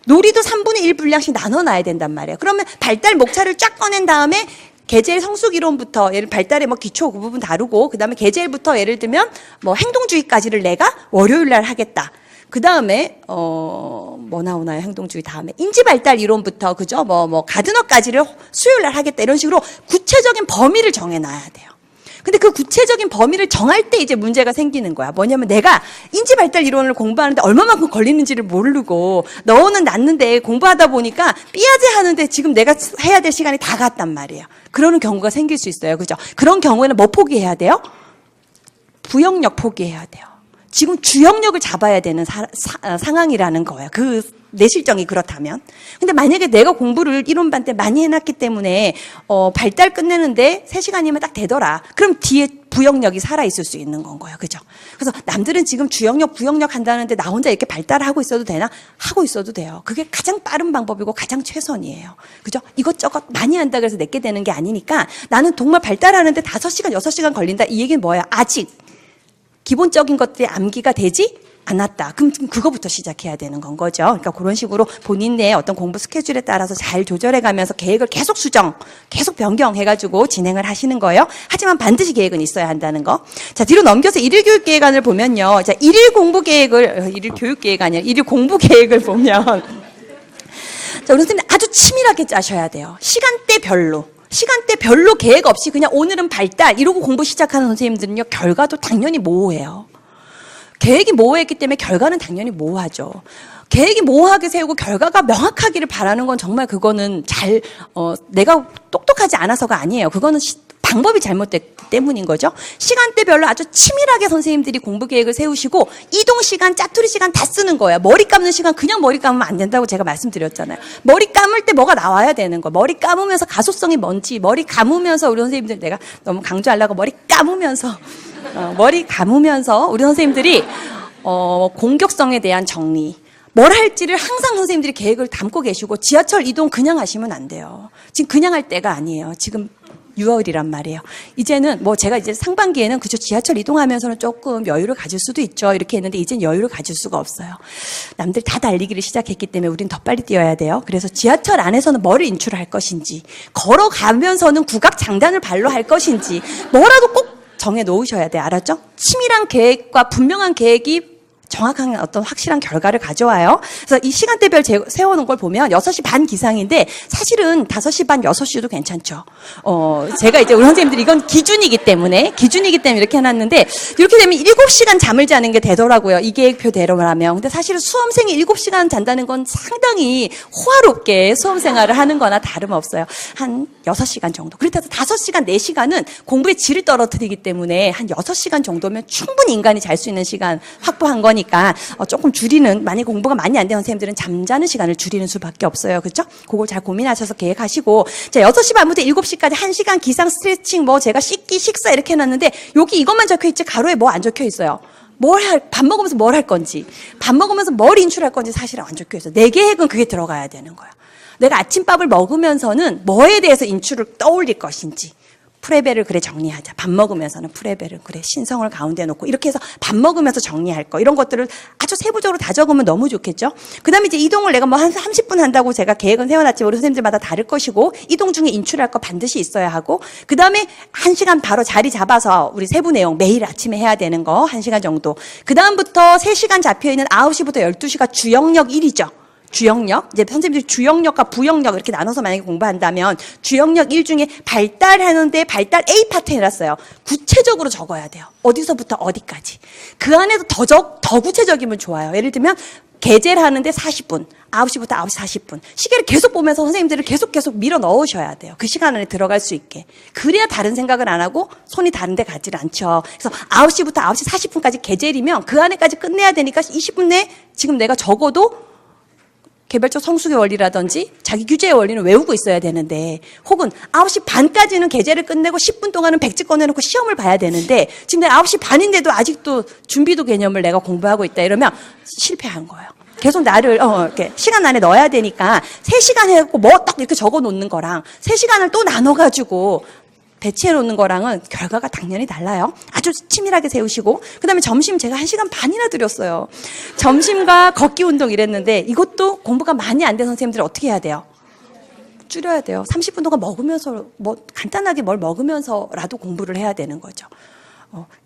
놀이도 3분의 1 분량씩 나눠놔야 된단 말이에요. 그러면 발달 목차를 쫙 꺼낸 다음에 계절 성숙 이론부터, 발달의 기초 그 부분 다루고, 그 다음에 계절부터 예를 들면 행동주의까지를 내가 월요일 날 하겠다. 그 다음에 뭐 나오나요? 행동주의 다음에 인지발달 이론부터 그죠? 가드너까지를 수요일 날 하겠다 이런 식으로 구체적인 범위를 정해놔야 돼요. 근데 그 구체적인 범위를 정할 때 이제 문제가 생기는 거야. 뭐냐면 내가 인지발달 이론을 공부하는데 얼마만큼 걸리는지를 모르고 너는 났는데 공부하다 보니까 삐아제 하는데 지금 내가 해야 될 시간이 다 갔단 말이에요. 그러는 경우가 생길 수 있어요. 그죠? 그런 경우에는 뭐 포기해야 돼요? 부영역 포기해야 돼요. 지금 주영역을 잡아야 되는 상황이라는 거예요. 내 실정이 그렇다면. 근데 만약에 내가 공부를 이론반 때 많이 해놨기 때문에 발달 끝내는데 3시간이면 딱 되더라. 그럼 뒤에 부영역이 살아있을 수 있는 건 거예요. 그죠? 그래서 남들은 지금 주영역, 부영역 한다는데 나 혼자 이렇게 발달을 하고 있어도 되나? 하고 있어도 돼요. 그게 가장 빠른 방법이고 가장 최선이에요. 그죠? 이것저것 많이 한다 그래서 내게 되는 게 아니니까 나는 정말 발달하는데 5시간, 6시간 걸린다. 이 얘기는 뭐예요? 아직 기본적인 것들이 암기가 되지 않았다. 그럼 그거부터 시작해야 되는 건 거죠. 그러니까 그런 식으로 본인의 어떤 공부 스케줄에 따라서 잘 조절해 가면서 계획을 계속 수정, 계속 변경해가지고 진행을 하시는 거예요. 하지만 반드시 계획은 있어야 한다는 거. 자, 뒤로 넘겨서 일일 교육 계획안을 보면요. 자, 일일 공부 계획을, 일일 교육 계획 아니라 일일 공부 계획을 보면. 자, 우리 선생님 아주 치밀하게 짜셔야 돼요. 시간대별로 계획 없이 그냥 오늘은 발달 이러고 공부 시작하는 선생님들은요. 결과도 당연히 모호해요. 계획이 모호했기 때문에 결과는 당연히 모호하죠. 계획이 모호하게 세우고 결과가 명확하기를 바라는 건 정말 그거는 내가 똑똑하지 않아서가 아니에요. 그거는 방법이 잘못됐기 때문인 거죠. 시간대별로 아주 치밀하게 선생님들이 공부 계획을 세우시고 이동 시간, 짜투리 시간 다 쓰는 거예요. 머리 감는 시간 그냥 머리 감으면 안 된다고 제가 말씀드렸잖아요. 머리 감을 때 뭐가 나와야 되는 거예요. 머리 감으면서 가소성이 뭔지, 머리 감으면서 우리 선생님들 내가 너무 강조하려고 머리 감으면서 우리 선생님들이 공격성에 대한 정리, 뭘 할지를 항상 선생님들이 계획을 담고 계시고 지하철 이동 그냥 하시면 안 돼요. 지금 그냥 할 때가 아니에요. 지금 6월이란 말이에요. 이제는 제가 이제 상반기에는 그저 지하철 이동하면서는 조금 여유를 가질 수도 있죠. 이렇게 했는데 이젠 여유를 가질 수가 없어요. 남들 다 달리기를 시작했기 때문에 우린 더 빨리 뛰어야 돼요. 그래서 지하철 안에서는 뭐를 인출할 것인지, 걸어가면서는 국악 장단을 발로 할 것인지 뭐라도 꼭 정해 놓으셔야 돼요. 알았죠? 치밀한 계획과 분명한 계획이 정확한 어떤 확실한 결과를 가져와요. 그래서 이 시간대별 세워놓은 걸 보면 6시 반 기상인데 사실은 5시 반, 6시도 괜찮죠. 제가 이제 우리 선생님들이 이건 기준이기 때문에 이렇게 해놨는데 이렇게 되면 7시간 잠을 자는 게 되더라고요. 이 계획표대로라면. 근데 사실은 수험생이 7시간 잔다는 건 상당히 호화롭게 수험 생활을 하는 거나 다름없어요. 한 6시간 정도. 그렇다고 5시간, 4시간은 공부의 질을 떨어뜨리기 때문에 한 6시간 정도면 충분히 인간이 잘 수 있는 시간 확보한 거니까 조금 줄이는, 만약 공부가 많이 안 되는 선생님들은 잠자는 시간을 줄이는 수밖에 없어요. 그렇죠? 그걸 잘 고민하셔서 계획하시고, 자, 6시 반부터 7시까지 1시간 기상 스트레칭, 제가 씻기, 식사 이렇게 해놨는데 여기 이것만 적혀있지 가로에 뭐 안 적혀있어요. 밥 먹으면서 뭘 할 건지, 밥 먹으면서 뭘 인출할 건지 사실은 안 적혀있어요. 내 계획은 그게 들어가야 되는 거예요. 내가 아침밥을 먹으면서는 뭐에 대해서 인출을 떠올릴 것인지, 프레벨을 그래 정리하자. 밥 먹으면서는 프레벨을 그래 신성을 가운데 놓고 이렇게 해서 밥 먹으면서 정리할 거, 이런 것들을 아주 세부적으로 다 적으면 너무 좋겠죠. 그 다음에 이제 이동을 내가 한 30분 한다고 제가 계획은 세워놨지만 우리 선생님들마다 다를 것이고, 이동 중에 인출할 거 반드시 있어야 하고, 그 다음에 1시간 바로 자리 잡아서 우리 세부 내용 매일 아침에 해야 되는 거 1시간 정도. 그 다음부터 3시간 잡혀있는 9시부터 12시가 주영역 1이죠. 주영역, 이제 선생님들이 주영역과 부영역 이렇게 나눠서 만약에 공부한다면 주영역 1 중에 발달하는데 발달 A 파트 해놨어요. 구체적으로 적어야 돼요. 어디서부터 어디까지. 그 안에도 더 구체적이면 좋아요. 예를 들면 계제를 하는데 40분, 9시부터 9시 40분. 시계를 계속 보면서 선생님들을 계속 밀어 넣으셔야 돼요. 그 시간 안에 들어갈 수 있게. 그래야 다른 생각을 안 하고 손이 다른 데 가지 않죠. 그래서 9시부터 9시 40분까지 계제이면 그 안에까지 끝내야 되니까 20분 내에 지금 내가 적어도 개별적 성숙의 원리라든지 자기 규제의 원리는 외우고 있어야 되는데, 혹은 9시 반까지는 계제를 끝내고 10분 동안은 백지 꺼내놓고 시험을 봐야 되는데 지금 내가 9시 반인데도 아직도 준비도 개념을 내가 공부하고 있다 이러면 실패한 거예요. 계속 나를 이렇게 시간 안에 넣어야 되니까 3시간 해갖고 딱 이렇게 적어 놓는 거랑 3시간을 또 나눠가지고 배치해 놓는 거랑은 결과가 당연히 달라요. 아주 치밀하게 세우시고, 그 다음에 점심 제가 1시간 반이나 드렸어요. 점심과 걷기 운동 이랬는데 이것도 공부가 많이 안 된 선생님들은 어떻게 해야 돼요? 줄여야 돼요. 30분 동안 먹으면서 간단하게 뭘 먹으면서라도 공부를 해야 되는 거죠.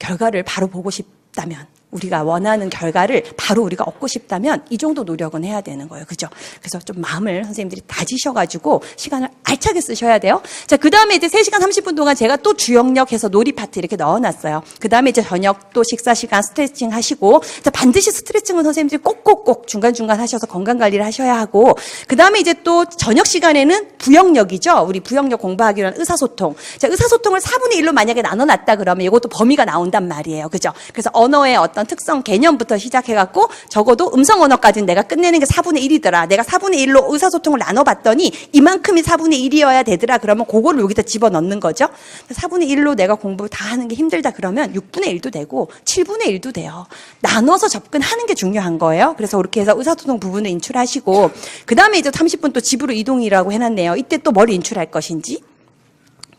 결과를 바로 보고 싶다면 우리가 원하는 결과를 바로 우리가 얻고 싶다면 이 정도 노력은 해야 되는 거예요. 그죠? 그래서 좀 마음을 선생님들이 다지셔가지고 시간을 알차게 쓰셔야 돼요. 자, 그 다음에 이제 3시간 30분 동안 제가 또 주역력해서 놀이 파트 이렇게 넣어놨어요. 그 다음에 이제 저녁 또 식사 시간 스트레칭 하시고, 자, 반드시 스트레칭은 선생님들이 꼭꼭꼭 중간중간 하셔서 건강 관리를 하셔야 하고, 그 다음에 이제 또 저녁 시간에는 부역력이죠. 우리 부역력 공부하기로 한 의사소통. 자, 의사소통을 4분의 1로 만약에 나눠놨다 그러면 이것도 범위가 나온단 말이에요. 그죠? 그래서 언어의 어떤 특성, 개념부터 시작해갖고 적어도 음성 언어까지는 내가 끝내는 게 4분의 1이더라. 내가 4분의 1로 의사소통을 나눠봤더니 이만큼이 4분의 1이어야 되더라. 그러면 그거를 여기다 집어넣는 거죠. 4분의 1로 내가 공부 다 하는 게 힘들다 그러면 6분의 1도 되고 7분의 1도 돼요. 나눠서 접근하는 게 중요한 거예요. 그래서 그렇게 해서 의사소통 부분을 인출하시고, 그 다음에 이제 30분 또 집으로 이동이라고 해놨네요. 이때 또 뭘 인출할 것인지.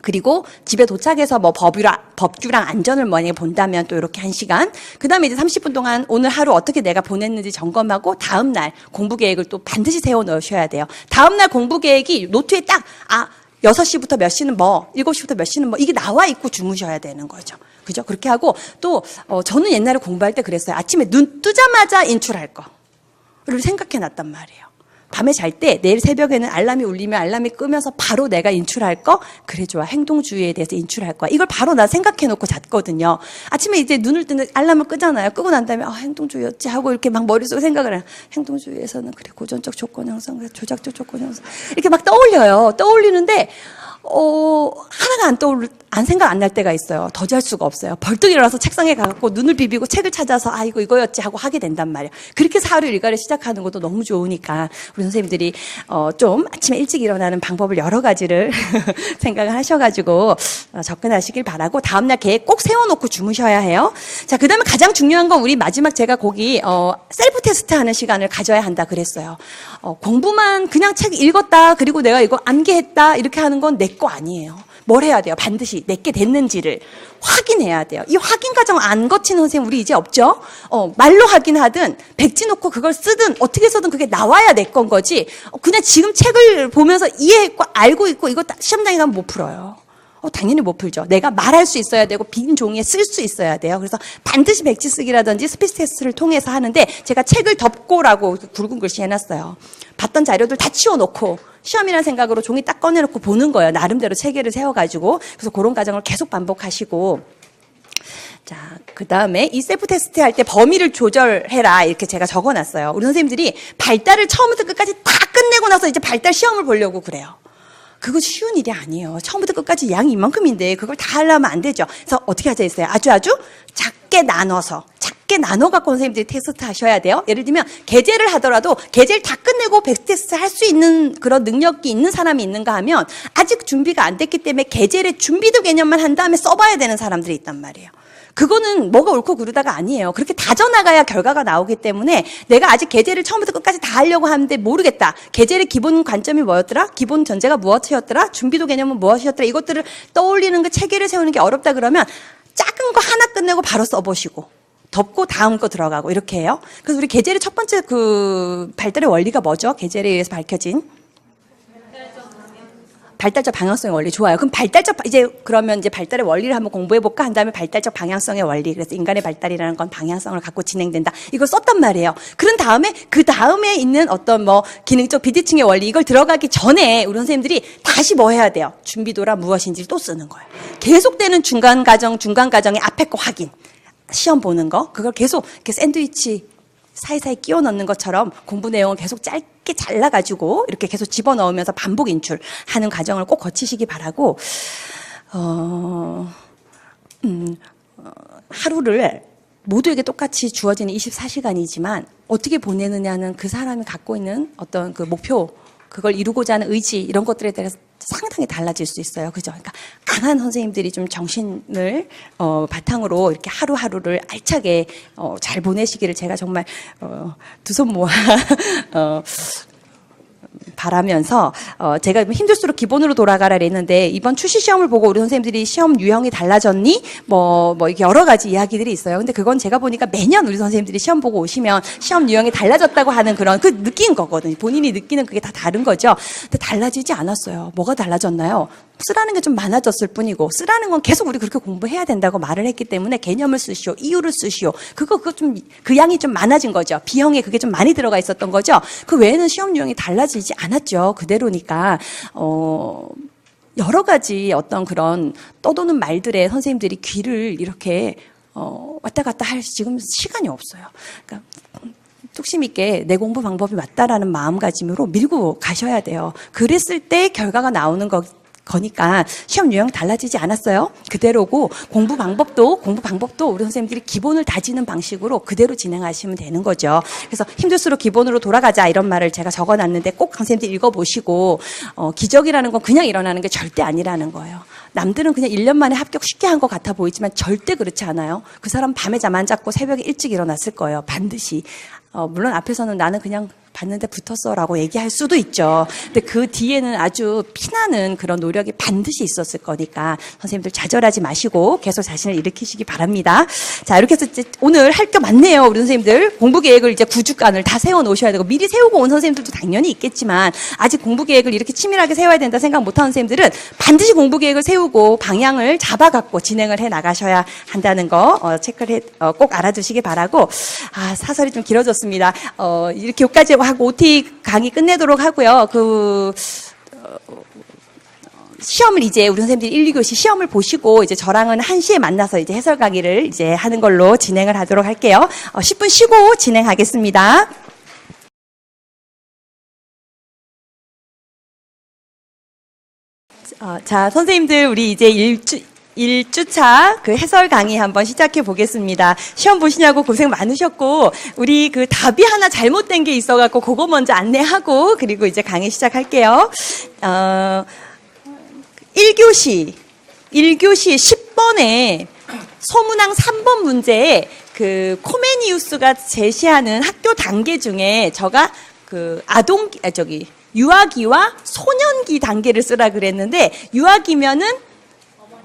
그리고 집에 도착해서 뭐 법규랑 안전을 만약에 본다면 또 이렇게 1시간. 그 다음에 이제 30분 동안 오늘 하루 어떻게 내가 보냈는지 점검하고 다음날 공부 계획을 또 반드시 세워 놓으셔야 돼요. 다음날 공부 계획이 노트에 딱, 6시부터 몇 시는 뭐, 7시부터 몇 시는 뭐, 이게 나와 있고 주무셔야 되는 거죠. 그죠? 그렇게 하고 또, 저는 옛날에 공부할 때 그랬어요. 아침에 눈 뜨자마자 인출할 거를 생각해 놨단 말이에요. 밤에 잘 때 내일 새벽에는 알람이 울리면 알람이 끄면서 바로 내가 인출할 거, 그래 좋아, 행동주의에 대해서 인출할 거야. 이걸 바로 나 생각해 놓고 잤거든요. 아침에 이제 눈을 뜨는 알람을 끄잖아요. 끄고 난 다음에 행동주의였지 하고 이렇게 막 머릿속에 생각을 해요. 행동주의에서는 그래 고전적 조건 형성, 조작적 조건 형성 이렇게 막 떠올려요. 떠올리는데 하나가 안 생각 안 날 때가 있어요. 더 잘 수가 없어요. 벌떡 일어나서 책상에 가갖고 눈을 비비고 책을 찾아서 이거였지 하고 하게 된단 말이에요. 그렇게 해서 하루 일과를 시작하는 것도 너무 좋으니까 우리 선생님들이 좀 아침에 일찍 일어나는 방법을 여러 가지를 생각을 하셔가지고 접근하시길 바라고, 다음날 계획 꼭 세워놓고 주무셔야 해요. 자, 그 다음에 가장 중요한 건 우리 마지막 제가 거기 셀프 테스트 하는 시간을 가져야 한다 그랬어요. 공부만 그냥 책 읽었다 그리고 내가 이거 암기했다 이렇게 하는 건 내 거 아니에요. 뭘 해야 돼요? 반드시 내게 됐는지를 확인해야 돼요. 이 확인 과정 안 거치는 선생님 우리 이제 없죠? 말로 확인하든 백지 놓고 그걸 쓰든 어떻게 해서든 그게 나와야 내 건 거지. 그냥 지금 책을 보면서 이해했고 알고 있고 이거 시험장에 가면 못 풀어요. 당연히 못 풀죠. 내가 말할 수 있어야 되고 빈 종이에 쓸 수 있어야 돼요. 그래서 반드시 백지 쓰기라든지 스피치 테스트를 통해서 하는데, 제가 책을 덮고라고 굵은 글씨 해놨어요. 봤던 자료들 다 치워놓고 시험이라는 생각으로 종이 딱 꺼내놓고 보는 거예요. 나름대로 체계를 세워가지고. 그래서 그런 과정을 계속 반복하시고, 자, 그 다음에 이 셀프 테스트 할 때 범위를 조절해라 이렇게 제가 적어놨어요. 우리 선생님들이 발달을 처음부터 끝까지 다 끝내고 나서 이제 발달 시험을 보려고 그래요. 그거 쉬운 일이 아니에요. 처음부터 끝까지 양이 이만큼인데 그걸 다 하려면 안 되죠. 그래서 어떻게 하자 했어요? 아주 작게 나눠갖고 선생님들이 테스트 하셔야 돼요. 예를 들면 계제를 하더라도 계제를 다 끝내고 백스 테스트 할 수 있는 그런 능력이 있는 사람이 있는가 하면, 아직 준비가 안 됐기 때문에 계제를 준비도 개념만 한 다음에 써봐야 되는 사람들이 있단 말이에요. 그거는 뭐가 옳고 그르다가 아니에요. 그렇게 다져나가야 결과가 나오기 때문에 내가 아직 계제를 처음부터 끝까지 다 하려고 하는데 모르겠다. 계제의 기본 관점이 뭐였더라? 기본 전제가 무엇이었더라? 준비도 개념은 무엇이었더라? 이것들을 떠올리는 그 체계를 세우는 게 어렵다 그러면 작은 거 하나 끝내고 바로 써보시고 덮고 다음 거 들어가고 이렇게 해요. 그래서 우리 계제의 첫 번째 그 발달의 원리가 뭐죠? 계제에 의해서 밝혀진 발달적 방향성의 원리. 좋아요. 그럼 그러면 이제 발달의 원리를 한번 공부해볼까? 한 다음에 발달적 방향성의 원리. 그래서 인간의 발달이라는 건 방향성을 갖고 진행된다. 이걸 썼단 말이에요. 그런 다음에 그 다음에 있는 어떤 기능적 비대칭의 원리, 이걸 들어가기 전에 우리 선생님들이 다시 뭐 해야 돼요? 준비도라 무엇인지를 또 쓰는 거예요. 계속되는 중간 과정의 앞에 거 확인. 시험 보는 거. 그걸 계속 이렇게 샌드위치 사이사이 끼워 넣는 것처럼 공부 내용을 계속 짧게 잘라가지고 이렇게 계속 집어넣으면서 반복 인출하는 과정을 꼭 거치시기 바라고, 하루를 모두에게 똑같이 주어지는 24시간이지만 어떻게 보내느냐는 그 사람이 갖고 있는 어떤 그 목표, 그걸 이루고자 하는 의지, 이런 것들에 대해서 상당히 달라질 수 있어요. 그죠? 그러니까 강한 선생님들이 좀 정신을 바탕으로 이렇게 하루하루를 알차게 잘 보내시기를 제가 정말 두 손 모아 바라면서, 제가 힘들수록 기본으로 돌아가라 그랬는데, 이번 출시 시험을 보고 우리 선생님들이 시험 유형이 달라졌니? 이렇게 여러 가지 이야기들이 있어요. 근데 그건 제가 보니까 매년 우리 선생님들이 시험 보고 오시면 시험 유형이 달라졌다고 하는 그런 느낀 거거든요. 본인이 느끼는 그게 다 다른 거죠. 근데 달라지지 않았어요. 뭐가 달라졌나요? 쓰라는 게 좀 많아졌을 뿐이고, 쓰라는 건 계속 우리 그렇게 공부해야 된다고 말을 했기 때문에 개념을 쓰시오, 이유를 쓰시오. 그거 좀, 그 양이 좀 많아진 거죠. 비형에 그게 좀 많이 들어가 있었던 거죠. 그 외에는 시험 유형이 달라지지 않았죠. 그대로니까, 여러 가지 어떤 그런 떠도는 말들에 선생님들이 귀를 이렇게, 왔다 갔다 할 지금 시간이 없어요. 그러니까, 뚝심 있게 내 공부 방법이 맞다라는 마음가짐으로 밀고 가셔야 돼요. 그랬을 때 결과가 나오는 거니까 시험 유형 달라지지 않았어요. 그대로고 공부 방법도 우리 선생님들이 기본을 다지는 방식으로 그대로 진행하시면 되는 거죠. 그래서 힘들수록 기본으로 돌아가자 이런 말을 제가 적어놨는데 꼭 선생님들 읽어보시고 기적이라는 건 그냥 일어나는 게 절대 아니라는 거예요. 남들은 그냥 1년 만에 합격 쉽게 한 것 같아 보이지만 절대 그렇지 않아요. 그 사람 밤에 잠 안 잤고 새벽에 일찍 일어났을 거예요. 반드시. 물론 앞에서는 나는 그냥 봤는데 붙었어라고 얘기할 수도 있죠. 근데 그 뒤에는 아주 피나는 그런 노력이 반드시 있었을 거니까 선생님들 좌절하지 마시고 계속 자신을 일으키시기 바랍니다. 자, 이렇게 해서 이제 오늘 할 게 많네요. 우리 선생님들 공부 계획을 이제 9주간을 다 세워 놓으셔야 되고 미리 세우고 온 선생님들도 당연히 있겠지만 아직 공부 계획을 이렇게 치밀하게 세워야 된다 생각 못하는 선생님들은 반드시 공부 계획을 세우고 방향을 잡아갖고 진행을 해 나가셔야 한다는 거 체크를 꼭 알아두시기 바라고. 사설이 좀 길어졌습니다. 이렇게 여기까지 하고 OT 강의 끝내도록 하고요. 시험을 이제 우리 선생님들이 1, 2교시 시험을 보시고 이제 저랑은 1시에 만나서 이제 해설 강의를 이제 하는 걸로 진행을 하도록 할게요. 10분 쉬고 진행하겠습니다. 자, 선생님들 우리 이제 1주차 그 해설 강의 한번 시작해 보겠습니다. 시험 보시냐고 고생 많으셨고, 우리 그 답이 하나 잘못된 게 있어갖고, 그거 먼저 안내하고, 그리고 이제 강의 시작할게요. 1교시 10번에 소문항 3번 문제에 그 코메니우스가 제시하는 학교 단계 중에 저가 그 유아기와 소년기 단계를 쓰라 그랬는데, 유아기면은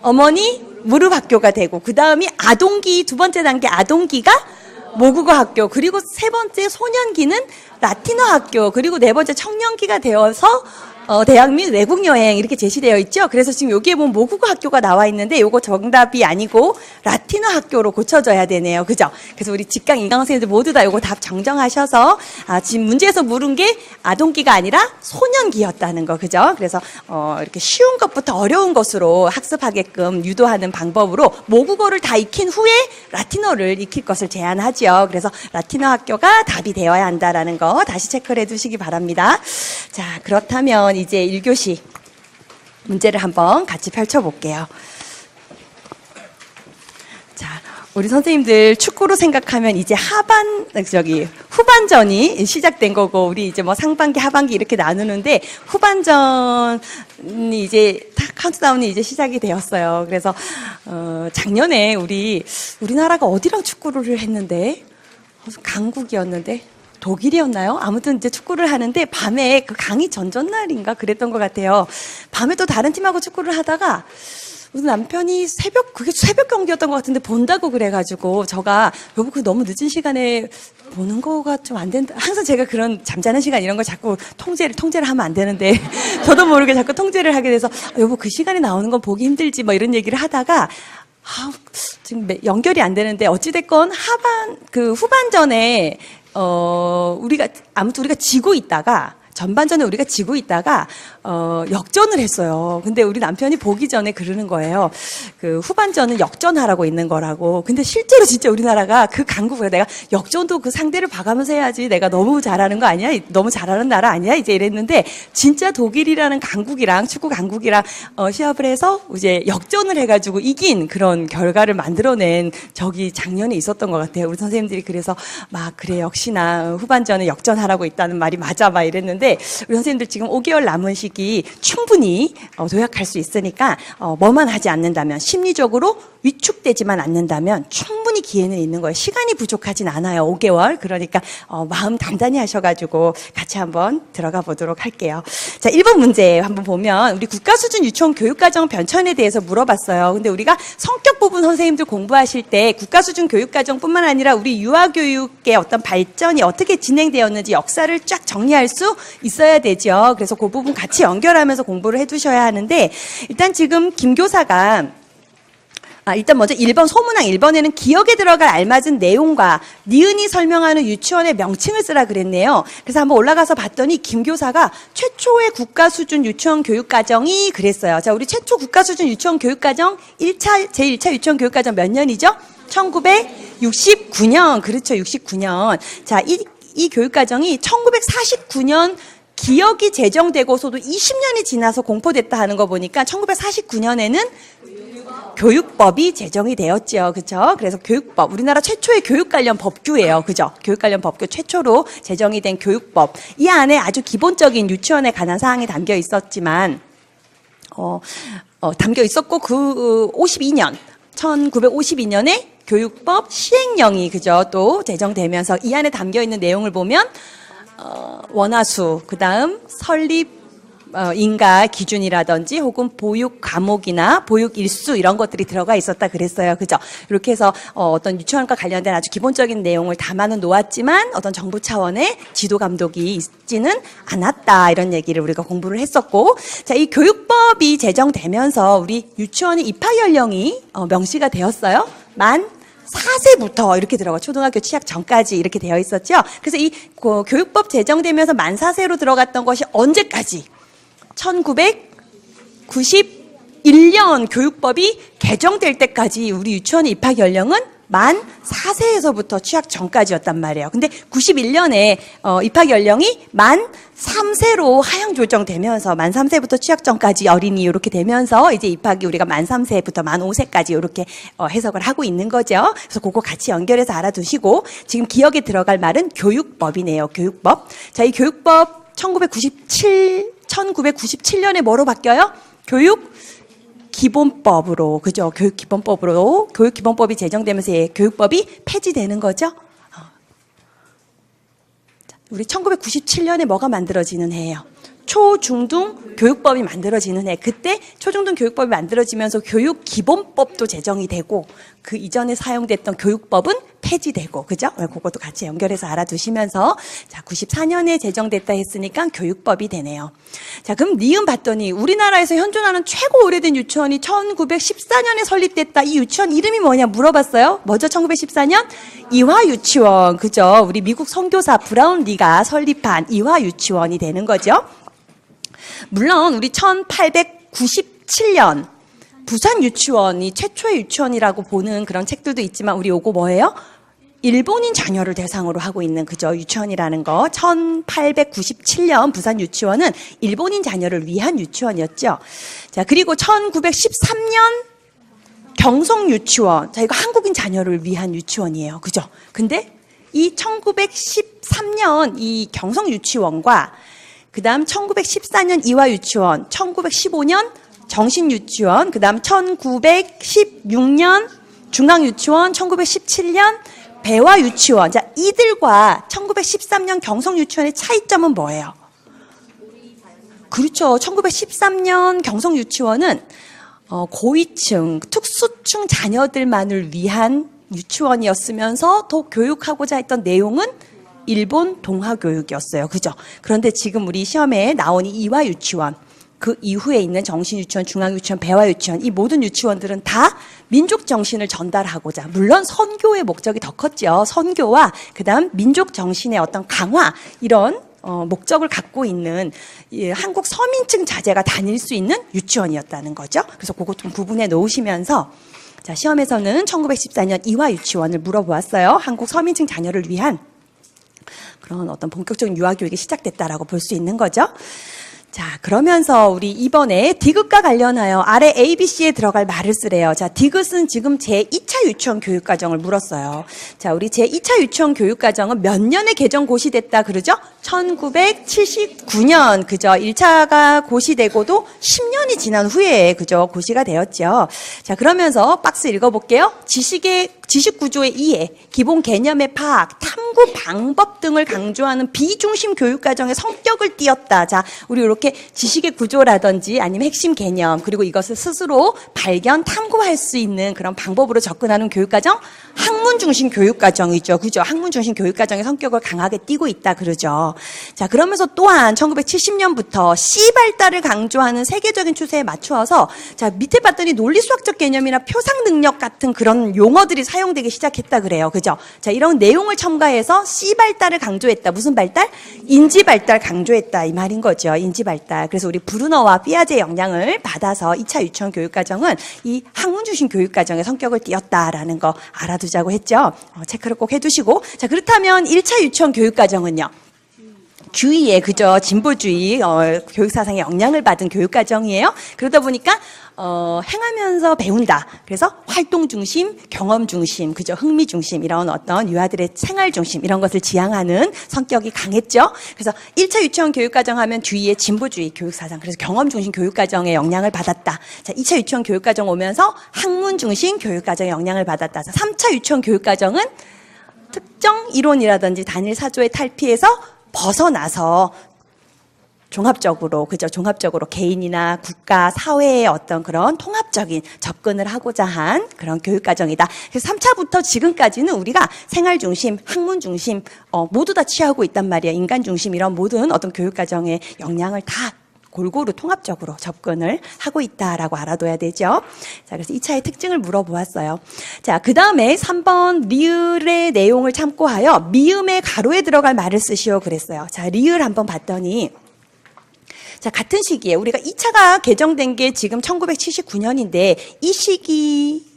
어머니 무릎 학교가 되고, 그 다음이 아동기, 두 번째 단계 아동기가 모국어 학교, 그리고 세 번째 소년기는 라틴어 학교, 그리고 네 번째 청년기가 되어서 대학 및 외국 여행 이렇게 제시되어 있죠. 그래서 지금 여기에 보면 모국어 학교가 나와 있는데 요거 정답이 아니고 라틴어 학교로 고쳐져야 되네요. 그죠? 그래서 우리 직강 인강 선생님들 모두 다 요거 답 정정하셔서 지금 문제에서 물은 게 아동기가 아니라 소년기였다는 거. 그죠? 그래서 이렇게 쉬운 것부터 어려운 것으로 학습하게끔 유도하는 방법으로 모국어를 다 익힌 후에 라틴어를 익힐 것을 제안하죠. 그래서 라틴어 학교가 답이 되어야 한다라는 거 다시 체크를 해 두시기 바랍니다. 자, 그렇다면 이제 1교시 문제를 한번 같이 펼쳐볼게요. 자, 우리 선생님들 축구로 생각하면 이제 후반전이 시작된 거고, 우리 이제 뭐 상반기, 하반기 이렇게 나누는데, 후반전이 이제 카운트다운이 이제 시작이 되었어요. 그래서, 작년에 우리나라가 어디랑 축구를 했는데, 강국이었는데, 독일이었나요? 아무튼 이제 축구를 하는데 밤에 그 강의 전전날인가 그랬던 것 같아요. 밤에 또 다른 팀하고 축구를 하다가 우리 남편이 그게 새벽 경기였던 것 같은데 본다고 그래가지고 여보 그 너무 늦은 시간에 보는 거가 좀 안 된다. 항상 제가 그런 잠자는 시간 이런 걸 자꾸 통제를 하면 안 되는데 저도 모르게 자꾸 통제를 하게 돼서 여보 그 시간에 나오는 건 보기 힘들지 뭐 이런 얘기를 하다가 지금 연결이 안 되는데 어찌됐건 후반전에 우리가 지고 있다가, 전반전에 우리가 지고 있다가, 역전을 했어요. 근데 우리 남편이 보기 전에 그러는 거예요. 그 후반전은 역전하라고 있는 거라고. 근데 실제로 진짜 우리나라가 그 강국을 내가 역전도 그 상대를 봐가면서 해야지 내가 너무 잘하는 거 아니야? 너무 잘하는 나라 아니야? 이제 이랬는데, 진짜 독일이라는 강국이랑, 축구 강국이랑, 시합을 해서 이제 역전을 해가지고 이긴 그런 결과를 만들어낸 적이 작년에 있었던 것 같아요. 우리 선생님들이 그래서 그래, 역시나 후반전에 역전하라고 있다는 말이 맞아, 이랬는데, 우리 선생님들 지금 5개월 남은 시기 충분히 도약할 수 있으니까 뭐만 하지 않는다면, 심리적으로 위축되지만 않는다면 충분히 기회는 있는 거예요. 시간이 부족하진 않아요. 5개월. 그러니까 마음 단단히 하셔가지고 같이 한번 들어가 보도록 할게요. 자, 1번 문제 한번 보면 우리 국가수준 유치원 교육과정 변천에 대해서 물어봤어요. 근데 우리가 성격 부분 선생님들 공부하실 때 국가수준 교육과정뿐만 아니라 우리 유아교육의 어떤 발전이 어떻게 진행되었는지 역사를 쫙 정리할 수 있어야 되죠. 그래서 그 부분 같이 연결하면서 공부를 해두셔야 하는데, 일단 지금 김 교사가 일단 먼저 1번 소문항 1번에는 기억에 들어갈 알맞은 내용과 니은이 설명하는 유치원의 명칭을 쓰라 그랬네요. 그래서 한번 올라가서 봤더니 김 교사가 최초의 국가수준 유치원 교육과정이 그랬어요. 자, 우리 최초 국가수준 유치원 교육과정 제1차 유치원 교육과정 몇 년이죠? 1969년. 그렇죠. 69년. 자, 이 교육과정이 1949년 기억이 제정되고서도 20년이 지나서 공포됐다 하는 거 보니까 1949년에는 교육법이 제정이 되었죠. 그렇죠? 그래서 교육법, 우리나라 최초의 교육 관련 법규예요. 그죠? 교육 관련 법규 최초로 제정이 된 교육법. 이 안에 아주 기본적인 유치원에 관한 사항이 담겨 있었지만 담겨 있었고 1952년에 교육법 시행령이 그죠? 또 제정되면서 이 안에 담겨 있는 내용을 보면 원화수, 그다음 설립 인가 기준이라든지 혹은 보육 과목이나 보육 일수 이런 것들이 들어가 있었다 그랬어요. 그죠? 이렇게 해서 어떤 유치원과 관련된 아주 기본적인 내용을 담아는 놓았지만 어떤 정부 차원의 지도 감독이 있지는 않았다. 이런 얘기를 우리가 공부를 했었고, 자, 이 교육법이 제정되면서 우리 유치원의 입학 연령이 명시가 되었어요. 만 4세부터 이렇게 들어가 초등학교 취학 전까지 이렇게 되어 있었죠. 그래서 이 교육법 제정되면서 만 4세로 들어갔던 것이 언제까지? 1991년 교육법이 개정될 때까지 우리 유치원의 입학 연령은 만 4세에서부터 취학 전까지였단 말이에요. 근데 91년에 입학 연령이 만 3세로 하향 조정되면서 만 3세부터 취학 전까지 어린이 이렇게 되면서 이제 입학이 우리가 만 3세부터 만 5세까지 이렇게 해석을 하고 있는 거죠. 그래서 그거 같이 연결해서 알아두시고, 지금 기억에 들어갈 말은 교육법이네요. 교육법. 자, 이 교육법 1997년에 뭐로 바뀌어요? 교육기본법으로. 그죠? 교육기본법으로. 교육기본법이 제정되면서 교육법이 폐지되는 거죠. 우리 1997년에 뭐가 만들어지는 해예요? 초중등 교육법이 만들어지는 해. 그때 초중등 교육법이 만들어지면서 교육기본법도 제정이 되고 그 이전에 사용됐던 교육법은 폐지되고, 그죠? 그것도 같이 연결해서 알아두시면서, 자, 94년에 제정됐다 했으니까 교육법이 되네요. 자, 그럼 니은 봤더니 우리나라에서 현존하는 최고 오래된 유치원이 1914년에 설립됐다. 이 유치원 이름이 뭐냐 물어봤어요. 뭐죠? 1914년? 이화유치원. 그죠? 우리 미국 선교사 브라운리가 설립한 이화유치원이 되는 거죠. 물론 우리 1897년 부산 유치원이 최초의 유치원이라고 보는 그런 책들도 있지만, 우리 요거 뭐예요? 일본인 자녀를 대상으로 하고 있는, 그죠? 유치원이라는 거. 1897년 부산 유치원은 일본인 자녀를 위한 유치원이었죠. 자, 그리고 1913년 경성 유치원. 자, 이거 한국인 자녀를 위한 유치원이에요. 그죠? 근데 이 1913년 이 경성 유치원과 그다음 1914년 이화 유치원, 1915년 정신 유치원, 그다음 1916년 중앙 유치원, 1917년 배화 유치원. 자, 이들과 1913년 경성 유치원의 차이점은 뭐예요? 그렇죠. 1913년 경성 유치원은 고위층, 특수층 자녀들만을 위한 유치원이었으면서 더 교육하고자 했던 내용은 일본 동화 교육이었어요. 그죠? 그런데 지금 우리 시험에 나온 이 이화 유치원, 그 이후에 있는 정신유치원, 중앙유치원, 배화유치원, 이 모든 유치원들은 다 민족 정신을 전달하고자, 물론 선교의 목적이 더 컸죠. 선교와 그다음 민족 정신의 어떤 강화, 이런 목적을 갖고 있는 한국 서민층 자제가 다닐 수 있는 유치원이었다는 거죠. 그래서 그것 좀 구분해 놓으시면서, 자, 시험에서는 1914년 이화 유치원을 물어보았어요. 한국 서민층 자녀를 위한 그런 어떤 본격적인 유아교육이 시작됐다라고 볼 수 있는 거죠. 자, 그러면서 우리 이번에 디귿과 관련하여 아래 ABC에 들어갈 말을 쓰래요. 자, 디귿은 지금 제2차 유치원 교육과정을 물었어요. 자, 우리 제2차 유치원 교육과정은 몇 년에 개정 고시됐다 그러죠? 1979년, 그죠? 1차가 고시되고도 10년이 지난 후에, 그죠? 고시가 되었죠. 자, 그러면서 박스 읽어볼게요. 지식 구조의 이해, 기본 개념의 파악, 탐구 방법 등을 강조하는 비중심 교육과정의 성격을 띄었다. 자, 우리 이렇게 지식의 구조라든지 아니면 핵심 개념, 그리고 이것을 스스로 발견, 탐구할 수 있는 그런 방법으로 접근하는 교육과정, 학문 중심 교육과정이죠. 그죠? 학문 중심 교육과정의 성격을 강하게 띠고 있다 그러죠. 자, 그러면서 또한 1970년부터 C 발달을 강조하는 세계적인 추세에 맞추어서 자, 밑에 봤더니 논리수학적 개념이나 표상 능력 같은 그런 용어들이 사용되기 시작했다 그래요. 그죠? 자, 이런 내용을 첨가해서 C 발달을 강조했다. 무슨 발달? 인지 발달 강조했다. 이 말인 거죠. 인지 발달. 그래서 우리 브루너와 피아제의 영향을 받아서 2차 유치원 교육과정은 이 학문 중심 교육과정의 성격을 띠었다라는 거 알아두자고 했죠. 체크를 꼭 해두시고. 자, 그렇다면 1차 유치원 교육과정은요. 주의에, 그죠? 진보주의, 교육사상에 영향을 받은 교육과정이에요. 그러다 보니까, 행하면서 배운다. 그래서 활동 중심, 경험 중심, 그죠? 흥미 중심, 이런 어떤 유아들의 생활 중심, 이런 것을 지향하는 성격이 강했죠. 그래서 1차 유치원 교육과정 하면 주의의 진보주의 교육사상, 그래서 경험 중심 교육과정에 영향을 받았다. 자, 2차 유치원 교육과정 오면서 학문 중심 교육과정에 영향을 받았다. 자, 3차 유치원 교육과정은 특정 이론이라든지 단일 사조의 탈피해서 벗어나서 종합적으로, 그죠? 종합적으로 개인이나 국가, 사회의 어떤 그런 통합적인 접근을 하고자 한 그런 교육과정이다. 그래서 3차부터 지금까지는 우리가 생활 중심, 학문 중심, 모두 다 취하고 있단 말이에요. 인간 중심, 이런 모든 어떤 교육과정의 영향을 다 골고루 통합적으로 접근을 하고 있다라고 알아둬야 되죠. 자, 그래서 2차의 특징을 물어보았어요. 자, 그 다음에 3번 리을의 내용을 참고하여 미음의 가로에 들어갈 말을 쓰시오 그랬어요. 자, 리을 한번 봤더니 자, 같은 시기에 우리가 2차가 개정된 게 지금 1979년인데 이 시기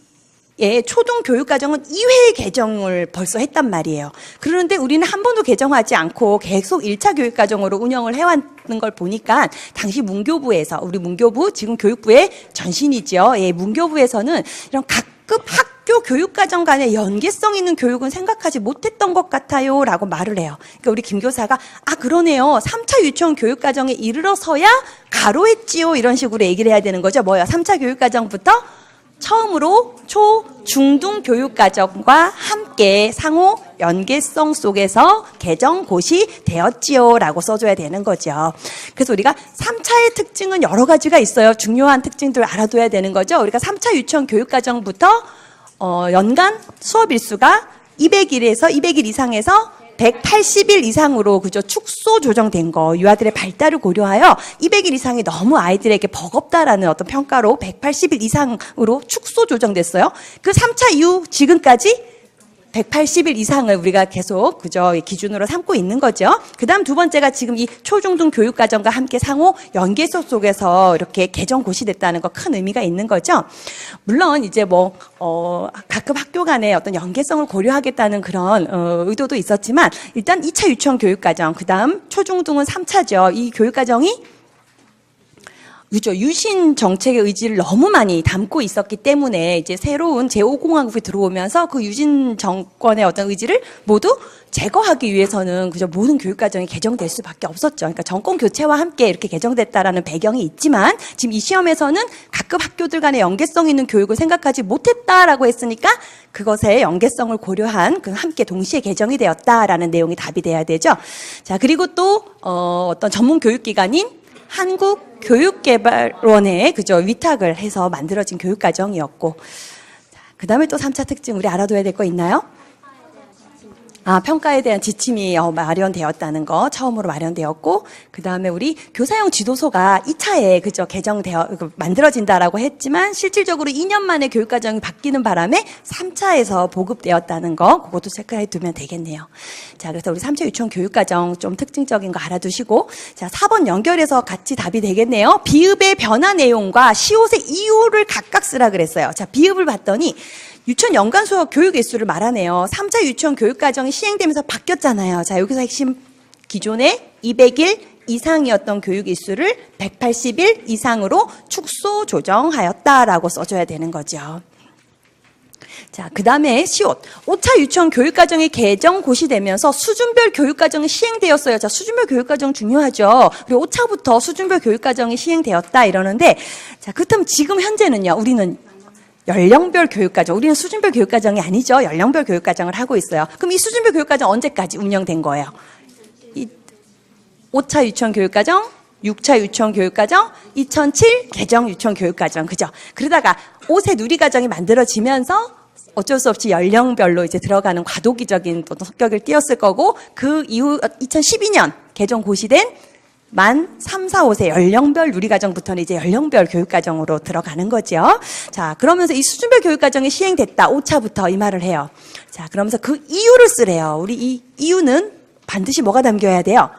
초등 교육과정은 2회 개정을 벌써 했단 말이에요. 그런데 우리는 한 번도 개정하지 않고 계속 1차 교육과정으로 운영을 해왔는 걸 보니까 당시 문교부에서, 우리 문교부, 지금 교육부의 전신이죠. 예, 문교부에서는 이런 각급 학교 교육과정 간의 연계성 있는 교육은 생각하지 못했던 것 같아요. 라고 말을 해요. 그러니까 우리 김 교사가, 그러네요. 3차 유치원 교육과정에 이르러서야 가로했지요. 이런 식으로 얘기를 해야 되는 거죠. 뭐야? 3차 교육과정부터 처음으로 초, 중등 교육과정과 함께 상호 연계성 속에서 개정 고시 되었지요 라고 써줘야 되는 거죠. 그래서 우리가 3차의 특징은 여러 가지가 있어요. 중요한 특징들을 알아둬야 되는 거죠. 우리가 3차 유치원 교육과정부터 연간 수업 일수가 200일에서 200일 이상에서 180일 이상으로, 그죠? 축소 조정된 거, 유아들의 발달을 고려하여 200일 이상이 너무 아이들에게 버겁다라는 어떤 평가로 180일 이상으로 축소 조정됐어요. 그 3차 이후 지금까지 180일 이상을 우리가 계속, 그죠? 기준으로 삼고 있는 거죠. 그 다음 두 번째가 지금 이 초중등 교육과정과 함께 상호 연계성 속에서 이렇게 개정 고시됐다는 거 큰 의미가 있는 거죠. 물론 이제 각급 학교 간의 어떤 연계성을 고려하겠다는 그런, 의도도 있었지만 일단 2차 유치원 교육과정, 그 다음 초중등은 3차죠. 이 교육과정이 그죠. 유신 정책의 의지를 너무 많이 담고 있었기 때문에 이제 새로운 제5공화국이 들어오면서 그 유신 정권의 어떤 의지를 모두 제거하기 위해서는 그죠. 모든 교육과정이 개정될 수밖에 없었죠. 그러니까 정권 교체와 함께 이렇게 개정됐다라는 배경이 있지만 지금 이 시험에서는 각급 학교들 간의 연계성 있는 교육을 생각하지 못했다라고 했으니까 그것의 연계성을 고려한 그 함께 동시에 개정이 되었다라는 내용이 답이 돼야 되죠. 자, 그리고 또 어떤 전문 교육기관인 한국교육개발원에 그죠 위탁을 해서 만들어진 교육과정이었고, 그 다음에 또 3차 특징 우리 알아둬야 될 거 있나요? 평가에 대한 지침이 마련되었다는 거 처음으로 마련되었고, 그 다음에 우리 교사용 지도서가 2차에 그죠 만들어진다라고 했지만 실질적으로 2년 만에 교육과정이 바뀌는 바람에 3차에서 보급되었다는 거, 그것도 체크해 두면 되겠네요. 자, 그래서 우리 3차 유치원 교육과정 좀 특징적인 거 알아두시고, 자, 4번 연결해서 같이 답이 되겠네요. 비읍의 변화 내용과 시옷의 이유를 각각 쓰라 그랬어요. 자, 비읍을 봤더니 유치원 연간 수업 교육 일수를 말하네요. 3차 유치원 교육과정이 시행되면서 바뀌었잖아요. 자, 여기서 핵심 기존의 200일, 이상이었던 교육 일수를 180일 이상으로 축소 조정하였다라고 써줘야 되는 거죠. 자, 그 다음에 시옷. 5차 유치원 교육과정이 개정 고시되면서 수준별 교육과정이 시행되었어요. 자, 수준별 교육과정 중요하죠. 그리고 5차부터 수준별 교육과정이 시행되었다 이러는데, 자, 그렇다면 지금 현재는요, 우리는 연령별 교육과정, 우리는 수준별 교육과정이 아니죠. 연령별 교육과정을 하고 있어요. 그럼 이 수준별 교육과정 언제까지 운영된 거예요? 이 5차 유치원 교육과정, 6차 유치원 교육과정, 2007 개정 유치원 교육과정, 그죠? 그러다가 5세 누리과정이 만들어지면서 어쩔 수 없이 연령별로 이제 들어가는 과도기적인 또 성격을 띄었을 거고, 그 이후 2012년 개정 고시된 만 3, 4, 5세 연령별 누리과정부터는 이제 연령별 교육과정으로 들어가는 거죠. 자, 그러면서 이 수준별 교육과정이 시행됐다. 5차부터 이 말을 해요. 자, 그러면서 그 이유를 쓰래요. 우리 이 이유는 반드시 뭐가 담겨야 돼요?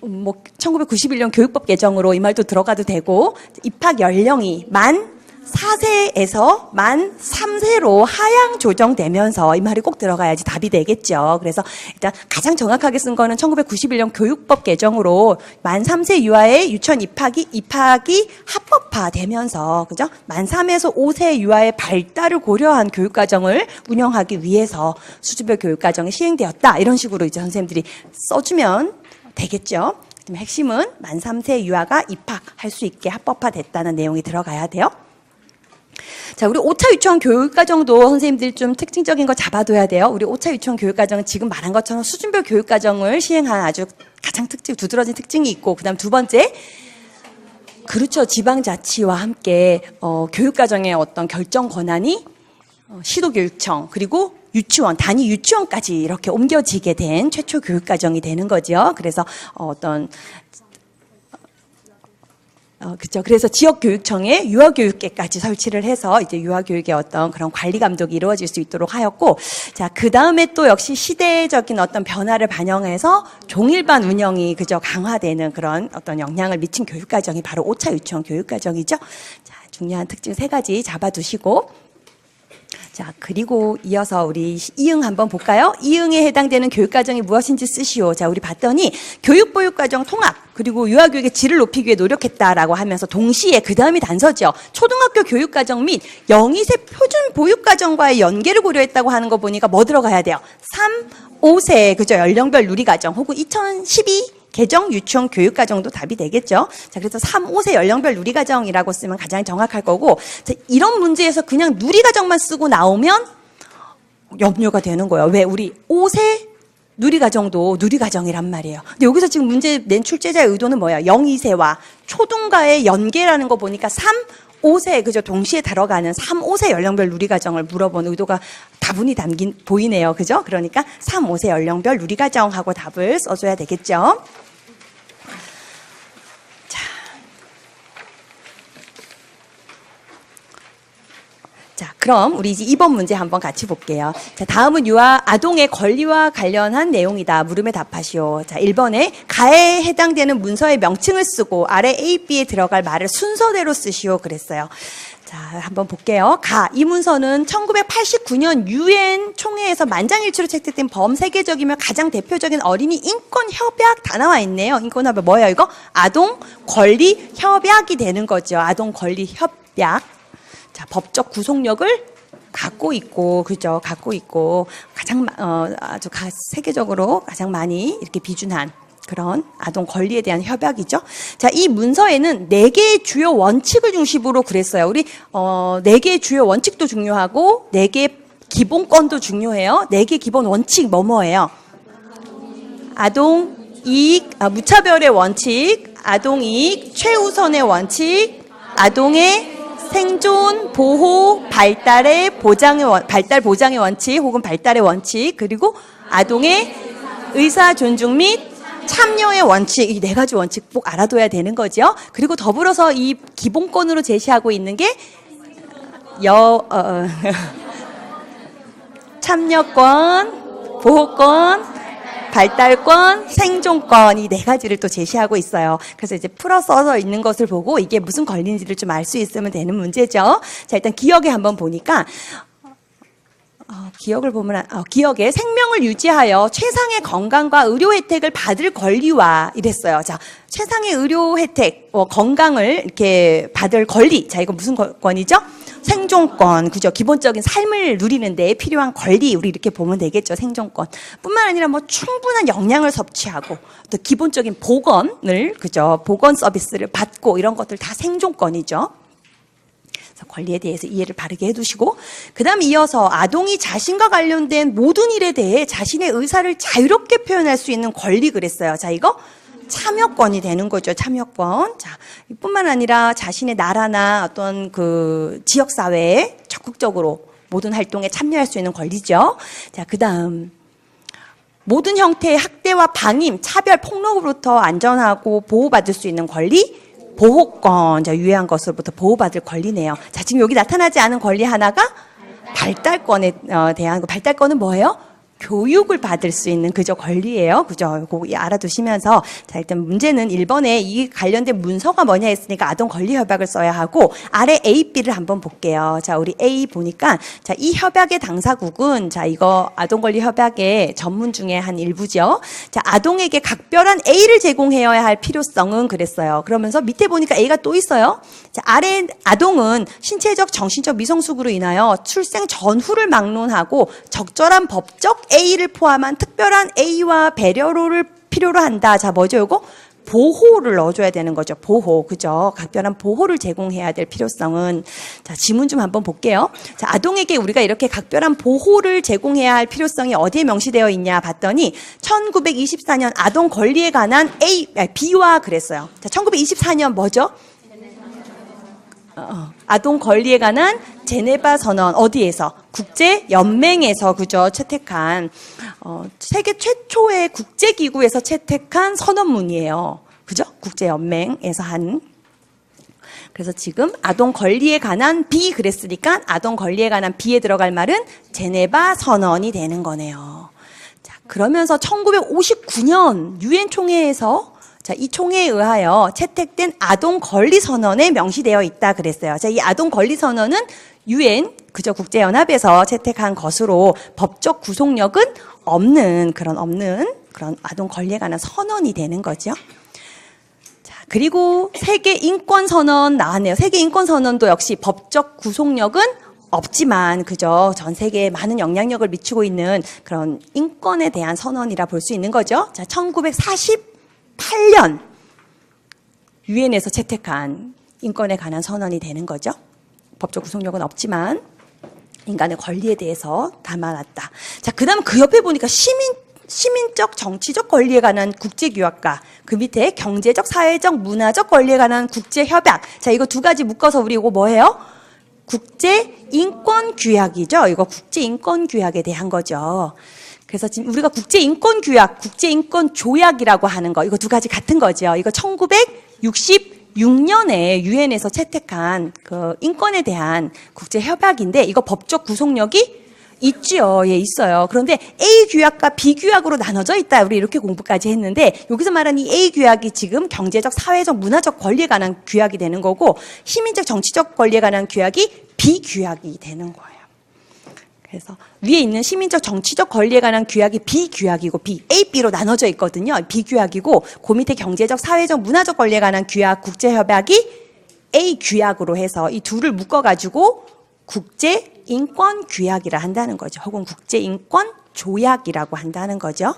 1991년 교육법 개정으로 이 말도 들어가도 되고, 입학 연령이 만 4세에서 만 3세로 하향 조정되면서 이 말이 꼭 들어가야지 답이 되겠죠. 그래서 일단 가장 정확하게 쓴 거는 1991년 교육법 개정으로 만 3세 이하의 유치원 입학이 합법화되면서, 그죠? 만 3에서 5세 이하의 발달을 고려한 교육과정을 운영하기 위해서 수준별 교육과정이 시행되었다. 이런 식으로 이제 선생님들이 써주면 되겠죠. 핵심은 만 3세 이하가 입학할 수 있게 합법화됐다는 내용이 들어가야 돼요. 자, 우리 5차 유치원 교육과정도 선생님들이 좀 특징적인 거 잡아둬야 돼요. 우리 5차 유치원 교육과정은 지금 말한 것처럼 수준별 교육과정을 시행한 아주 가장 두드러진 특징이 있고, 그 다음 두 번째, 그렇죠. 지방자치와 함께 교육과정의 어떤 결정 권한이 시도교육청 그리고 유치원, 단위 유치원까지 이렇게 옮겨지게 된 최초 교육과정이 되는 거죠. 그래서 그렇죠. 그래서 지역교육청에 유아교육계까지 설치를 해서 이제 유아교육의 어떤 그런 관리 감독이 이루어질 수 있도록 하였고, 자, 그 다음에 또 역시 시대적인 어떤 변화를 반영해서 종일반 운영이 그저 강화되는 그런 어떤 영향을 미친 교육과정이 바로 5차 유치원 교육과정이죠. 자, 중요한 특징 3가지 잡아두시고, 자, 그리고 이어서 우리 이응 한번 볼까요? 이응에 해당되는 교육과정이 무엇인지 쓰시오. 자, 우리 봤더니 교육보육과정 통합, 그리고 유아교육의 질을 높이기 위해 노력했다라고 하면서 동시에 그 다음이 단서죠. 초등학교 교육과정 및 0~2세 표준보육과정과의 연계를 고려했다고 하는 거 보니까 뭐 들어가야 돼요? 3, 5세, 그죠? 연령별 누리과정, 혹은 2012 개정 유치원 교육과정도 답이 되겠죠. 자, 그래서 3, 5세 연령별 누리과정이라고 쓰면 가장 정확할 거고, 자, 이런 문제에서 그냥 누리과정만 쓰고 나오면 염려가 되는 거예요. 왜? 우리 5세 누리과정도 누리과정이란 말이에요. 근데 여기서 지금 문제 낸 출제자의 의도는 뭐야? 0~2세와 초등과의 연계라는 거 보니까 3, 5세, 그죠? 동시에 들어가는 3, 5세 연령별 누리과정을 물어본 의도가 다분히 보이네요. 그죠? 그러니까 3, 5세 연령별 누리과정하고 답을 써줘야 되겠죠. 자, 그럼 우리 이제 2번 문제 한번 같이 볼게요. 자, 다음은 아동의 권리와 관련한 내용이다. 물음에 답하시오. 자, 1번에 가에 해당되는 문서의 명칭을 쓰고 아래 A, B에 들어갈 말을 순서대로 쓰시오. 그랬어요. 자, 한번 볼게요. 이 문서는 1989년 UN 총회에서 만장일치로 채택된 범세계적이며 가장 대표적인 어린이 인권 협약 다 나와 있네요. 인권 협약 뭐예요, 이거? 아동 권리 협약이 되는 거죠. 아동 권리 협약. 자, 법적 구속력을 갖고 있고, 그죠? 갖고 있고, 가장, 아주 세계적으로 가장 많이 이렇게 비준한 그런 아동 권리에 대한 협약이죠. 자, 이 문서에는 4개의 주요 원칙을 중심으로 그랬어요. 우리, 4개의 주요 원칙도 중요하고, 4개의 기본권도 중요해요. 4개 기본 원칙 뭐예요? 아동 이익, 무차별의 원칙, 아동 이익, 최우선의 원칙, 아동의 생존, 보호, 발달 보장의 원칙 혹은 발달의 원칙, 그리고 아동의 의사 존중 및 참여의 원칙, 이 4가지 원칙 꼭 알아둬야 되는 거죠. 그리고 더불어서 이 기본권으로 제시하고 있는 게 참여권, 보호권, 발달권, 생존권, 이 4가지를 또 제시하고 있어요. 그래서 이제 풀어 써서 있는 것을 보고 이게 무슨 권리인지를 좀 알 수 있으면 되는 문제죠. 자, 일단 기억에 한번 보니까 기억에 생명을 유지하여 최상의 건강과 의료 혜택을 받을 권리와 이랬어요. 자, 최상의 의료 혜택, 건강을 이렇게 받을 권리. 자, 이거 무슨 권이죠? 생존권, 그죠? 기본적인 삶을 누리는데 필요한 권리, 우리 이렇게 보면 되겠죠. 생존권. 뿐만 아니라 뭐 충분한 영양을 섭취하고 또 기본적인 보건을, 그죠? 보건 서비스를 받고 이런 것들 다 생존권이죠. 권리에 대해서 이해를 바르게 해두시고, 그 다음 이어서 아동이 자신과 관련된 모든 일에 대해 자신의 의사를 자유롭게 표현할 수 있는 권리 그랬어요. 자, 이거 참여권이 되는 거죠. 참여권. 자, 이뿐만 아니라 자신의 나라나 어떤 그 지역사회에 적극적으로 모든 활동에 참여할 수 있는 권리죠. 자, 그 다음. 모든 형태의 학대와 방임, 차별, 폭력으로부터 안전하고 보호받을 수 있는 권리, 보호권, 자, 유해한 것으로부터 보호받을 권리네요. 자, 지금 여기 나타나지 않은 권리 하나가 발달권에 대한, 발달권은 뭐예요? 교육을 받을 수 있는 그저 권리예요. 그죠? 그거 알아두시면서, 자, 일단 문제는 1번에 이 관련된 문서가 뭐냐 했으니까 아동 권리 협약을 써야 하고, 아래 A, B를 한번 볼게요. 자, 우리 A 보니까, 자, 이 협약의 당사국은, 자, 이거 아동 권리 협약의 전문 중에 한 일부죠. 자, 아동에게 각별한 A를 제공해야 할 필요성은 그랬어요. 그러면서 밑에 보니까 A가 또 있어요. 자, 아래 아동은 신체적, 정신적 미성숙으로 인하여 출생 전후를 막론하고 적절한 법적 A를 포함한 특별한 A와 배려를 필요로 한다. 자, 뭐죠, 이거? 보호를 넣어줘야 되는 거죠. 보호, 그죠? 각별한 보호를 제공해야 될 필요성은. 자, 지문 좀 한번 볼게요. 자, 아동에게 우리가 이렇게 각별한 보호를 제공해야 할 필요성이 어디에 명시되어 있냐 봤더니 1924년 아동 권리에 관한 B와 그랬어요. 자, 1924년 뭐죠? 아동 권리에 관한 제네바 선언, 어디에서? 국제연맹에서, 그죠? 채택한, 세계 최초의 국제기구에서 채택한 선언문이에요. 그죠? 국제연맹에서 한. 그래서 지금 아동 권리에 관한 B 그랬으니까 아동 권리에 관한 B에 들어갈 말은 제네바 선언이 되는 거네요. 자, 그러면서 1959년 유엔 총회에서 자, 이 총회에 의하여 채택된 아동 권리 선언에 명시되어 있다 그랬어요. 자, 이 아동 권리 선언은 유엔 그저 국제연합에서 채택한 것으로 법적 구속력은 없는 그런 아동 권리에 관한 선언이 되는 거죠. 자, 그리고 세계 인권 선언 나왔네요. 세계 인권 선언도 역시 법적 구속력은 없지만 그저 전 세계에 많은 영향력을 미치고 있는 그런 인권에 대한 선언이라 볼 수 있는 거죠. 자, 1948년 유엔에서 채택한 인권에 관한 선언이 되는 거죠. 법적 구속력은 없지만 인간의 권리에 대해서 담아놨다. 자, 그다음 그 옆에 보니까 시민적, 정치적 권리에 관한 국제규약과 그 밑에 경제적, 사회적, 문화적 권리에 관한 국제협약. 자, 이거 두 가지 묶어서 우리 이거 뭐예요? 국제인권규약이죠. 이거 국제인권규약에 대한 거죠. 그래서 지금 우리가 국제인권규약, 국제인권조약이라고 하는 거, 이거 두 가지 같은 거죠. 이거 1966년에 유엔에서 채택한 그 인권에 대한 국제협약인데, 이거 법적 구속력이 있죠. 예, 있어요. 그런데 A 규약과 B 규약으로 나눠져 있다. 우리 이렇게 공부까지 했는데, 여기서 말하는 이 A 규약이 지금 경제적, 사회적, 문화적 권리에 관한 규약이 되는 거고, 시민적, 정치적 권리에 관한 규약이 B 규약이 되는 거예요. 그래서 위에 있는 시민적, 정치적 권리에 관한 규약이 B 규약이고, A, B로 나눠져 있거든요. B 규약이고, 그 밑에 경제적, 사회적, 문화적 권리에 관한 규약, 국제협약이 A 규약으로 해서 이 둘을 묶어가지고 국제인권규약이라 한다는 거죠. 혹은 국제인권조약이라고 한다는 거죠.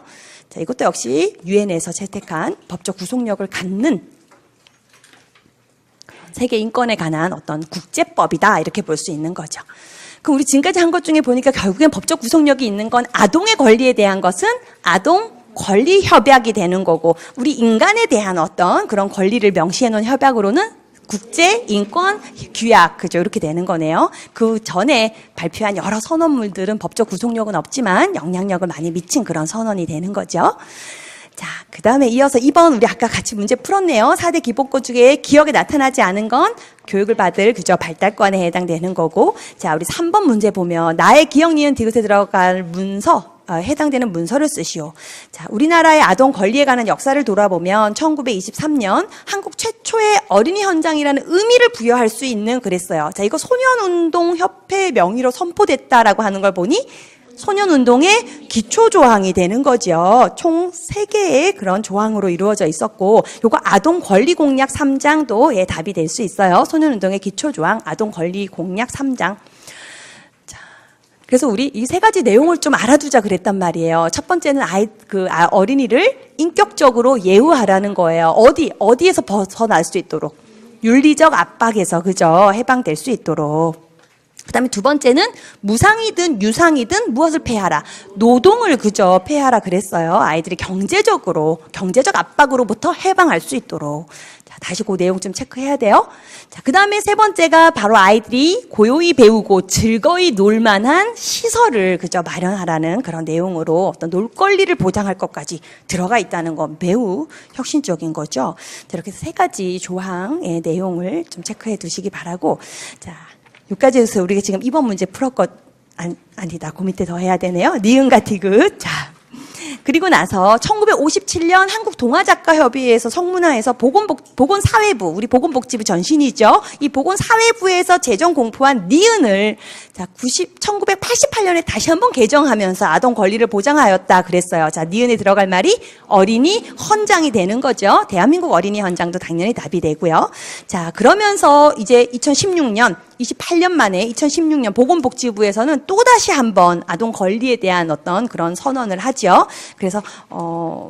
자, 이것도 역시 유엔에서 채택한 법적 구속력을 갖는 세계 인권에 관한 어떤 국제법이다. 이렇게 볼 수 있는 거죠. 그럼 우리 지금까지 한 것 중에 보니까 결국엔 법적 구속력이 있는 건 아동의 권리에 대한 것은 아동 권리 협약이 되는 거고, 우리 인간에 대한 어떤 그런 권리를 명시해 놓은 협약으로는 국제인권규약, 그죠? 이렇게 되는 거네요. 그 전에 발표한 여러 선언물들은 법적 구속력은 없지만 영향력을 많이 미친 그런 선언이 되는 거죠. 자, 그 다음에 이어서 2번 우리 아까 같이 문제 풀었네요. 4대 기본권 중에 기억에 나타나지 않은 건 교육을 받을 그저 발달권에 해당되는 거고, 자, 우리 3번 문제 보면 나의 기억, 니은, 디귿에 들어갈 문서, 해당되는 문서를 쓰시오. 자, 우리나라의 아동 권리에 관한 역사를 돌아보면 1923년 한국 최초의 어린이 헌장이라는 의미를 부여할 수 있는 그랬어요. 자, 이거 소년운동협회 명의로 선포됐다라고 하는 걸 보니 소년운동의 기초조항이 되는 거죠. 총 3개의 그런 조항으로 이루어져 있었고, 요거 아동권리공약 3장도 예, 답이 될 수 있어요. 소년운동의 기초조항, 아동권리공약 3장. 자, 그래서 우리 이 3가지 내용을 좀 알아두자 그랬단 말이에요. 첫 번째는 어린이를 인격적으로 예우하라는 거예요. 어디에서 벗어날 수 있도록. 윤리적 압박에서, 그죠? 해방될 수 있도록. 그 다음에 두 번째는 무상이든 유상이든 무엇을 폐하라. 노동을 그저 폐하라 그랬어요. 아이들이 경제적 압박으로부터 해방할 수 있도록. 자, 다시 그 내용 좀 체크해야 돼요. 자, 그 다음에 세 번째가 바로 아이들이 고요히 배우고 즐거이 놀만한 시설을 그저 마련하라는 그런 내용으로 어떤 놀 권리를 보장할 것까지 들어가 있다는 건 매우 혁신적인 거죠. 자, 이렇게 해서 3가지 조항의 내용을 좀 체크해 두시기 바라고. 자, 여기까지 해서 우리가 지금 이번 문제 풀었거, 아니다. 그 밑에 더 해야 되네요. 니은과 디귿. 자. 그리고 나서 1957년 한국동아작가협의회에서 성문화해서 보건사회부, 우리 보건복지부 전신이죠. 이 보건사회부에서 제정 공포한 니은을 자, 1988년에 다시 한번 개정하면서 아동 권리를 보장하였다 그랬어요. 자, 니은에 들어갈 말이 어린이 헌장이 되는 거죠. 대한민국 어린이 헌장도 당연히 답이 되고요. 자, 그러면서 이제 2016년 28년 만에 2016년 보건복지부에서는 또다시 한번 아동 권리에 대한 어떤 그런 선언을 하죠. 그래서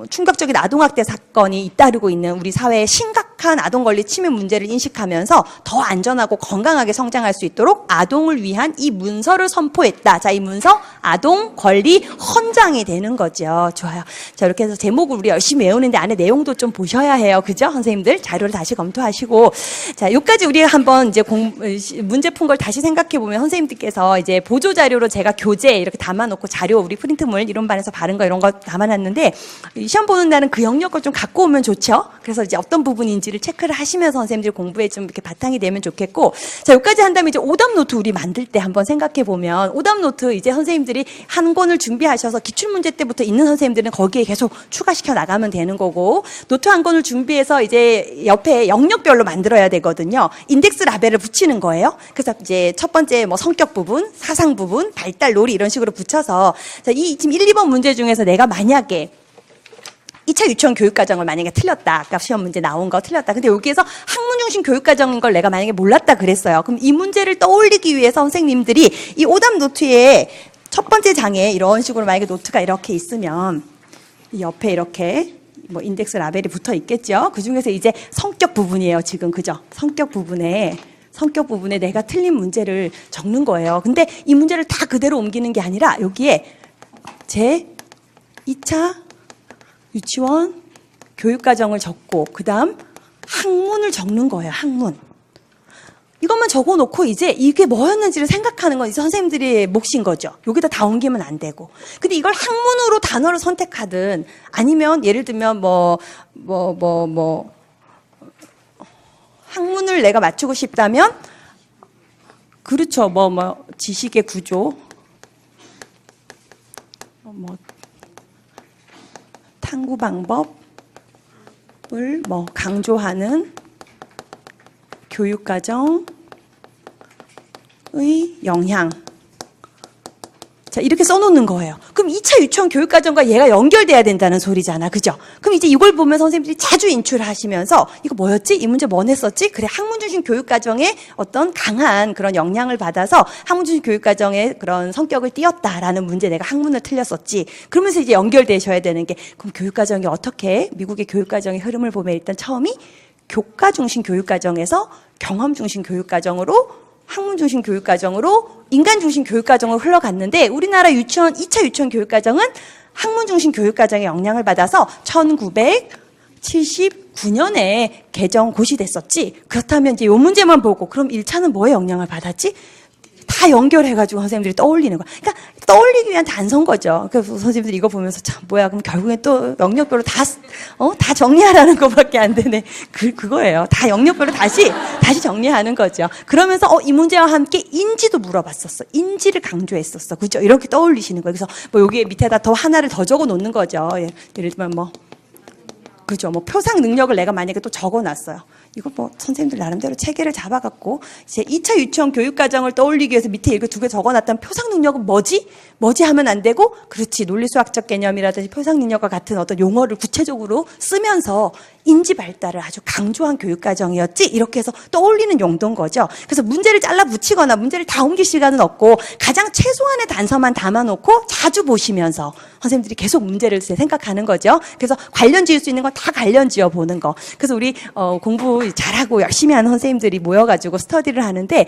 충격적인 아동학대 사건이 잇따르고 있는 우리 사회의 심각한 아동 권리 침해 문제를 인식하면서 더 안전하고 건강하게 성장할 수 있도록 아동을 위한 이 문서를 선포했다. 자, 이 문서 아동 권리 헌장이 되는 거죠. 좋아요. 자, 이렇게 해서 제목을 우리 열심히 외우는데 안에 내용도 좀 보셔야 해요. 그죠? 선생님들 자료를 다시 검토하시고. 자, 여기까지 우리가 한번 이제 문제 푼 걸 다시 생각해 보면 선생님들께서 이제 보조 자료로 제가 교재 이렇게 담아놓고 자료 우리 프린트물 이론반에서 바른 거 이런 거 담아놨는데 시험 보는 날은 그 영역을 좀 갖고 오면 좋죠. 그래서 이제 어떤 부분인지를 체크를 하시면서 선생님들 공부에 좀 이렇게 바탕이 되면 좋겠고. 자, 여기까지 한 다음에 이제 오답 노트 우리 만들 때 한번 생각해 보면 오답 노트 이제 선생님들이 한 권을 준비하셔서 기출문제 때부터 있는 선생님들은 거기에 계속 추가시켜 나가면 되는 거고, 노트 한 권을 준비해서 이제 옆에 영역별로 만들어야 되거든요. 인덱스 라벨을 붙이는 거예요. 그래서 이제 첫 번째 뭐 성격 부분, 사상 부분, 발달 놀이 이런 식으로 붙여서 자, 이 지금 1, 2번 문제 중에서 내가 만약에 2차 유치원 교육과정을 만약에 틀렸다. 아까 시험 문제 나온 거 틀렸다. 근데 여기에서 학문 중심 교육과정인 걸 내가 만약에 몰랐다 그랬어요. 그럼 이 문제를 떠올리기 위해서 선생님들이 이 오답 노트에 첫 번째 장에 이런 식으로 만약에 노트가 이렇게 있으면 이 옆에 이렇게 뭐 인덱스 라벨이 붙어 있겠죠. 그 중에서 이제 성격 부분이에요. 지금 그죠? 성격 부분에 내가 틀린 문제를 적는 거예요. 근데 이 문제를 다 그대로 옮기는 게 아니라 여기에 제 2차 유치원 교육과정을 적고 그 다음 학문을 적는 거예요. 학문. 이것만 적어놓고 이제 이게 뭐였는지를 생각하는 건 이제 선생님들이 몫인 거죠. 여기다 다 옮기면 안 되고. 근데 이걸 학문으로 단어를 선택하든 아니면 예를 들면 학문을 내가 맞추고 싶다면 그렇죠. 지식의 구조, 탐구 방법을 강조하는 교육과정의 영향. 자, 이렇게 써놓는 거예요. 그럼 2차 유치원 교육과정과 얘가 연결돼야 된다는 소리잖아. 그죠? 그럼 이제 이걸 보면 선생님들이 자주 인출하시면서 이거 뭐였지? 이 문제 뭐 냈었지? 그래, 학문 중심 교육과정에 어떤 강한 그런 영향을 받아서 학문 중심 교육과정의 그런 성격을 띄었다라는 문제 내가 학문을 틀렸었지. 그러면서 이제 연결되셔야 되는 게 그럼 교육과정이 어떻게 미국의 교육과정의 흐름을 보면 일단 처음이 교과 중심 교육과정에서 경험 중심 교육과정으로 학문 중심 교육과정으로 인간 중심 교육과정으로 흘러갔는데 우리나라 2차 유치원 교육과정은 학문 중심 교육과정의 영향을 받아서 1979년에 개정 고시됐었지. 그렇다면 이제 이 문제만 보고 그럼 1차는 뭐에 영향을 받았지? 다 연결해가지고 선생님들이 떠올리는 거야. 그러니까 떠올리기 위한 단서인 거죠. 그래서 선생님들 이거 보면서 참 뭐야 그럼 결국엔 또 영역별로 다 정리하라는 것밖에 안 되네. 그거예요. 다 영역별로 다시 정리하는 거죠. 그러면서 이 문제와 함께 인지도 물어봤었어. 인지를 강조했었어. 그죠? 이렇게 떠올리시는 거예요. 그래서 뭐 여기에 밑에다 더 하나를 더 적어 놓는 거죠. 예를 들면 그죠. 표상 능력을 내가 만약에 또 적어놨어요. 이거 선생님들 나름대로 체계를 잡아갖고, 이제 2차 유치원 교육과정을 떠올리기 위해서 밑에 이거 2개 적어놨던 표상 능력은 뭐지 하면 안 되고, 그렇지. 논리수학적 개념이라든지 표상 능력과 같은 어떤 용어를 구체적으로 쓰면서 인지 발달을 아주 강조한 교육과정이었지? 이렇게 해서 떠올리는 용도인 거죠. 그래서 문제를 잘라 붙이거나 문제를 다 옮길 시간은 없고, 가장 최소한의 단서만 담아놓고 자주 보시면서 선생님들이 계속 문제를 생각하는 거죠. 그래서 관련 지을 수 있는 건 다 관련 지어 보는 거. 그래서 우리 공부 잘하고 열심히 하는 선생님들이 모여가지고 스터디를 하는데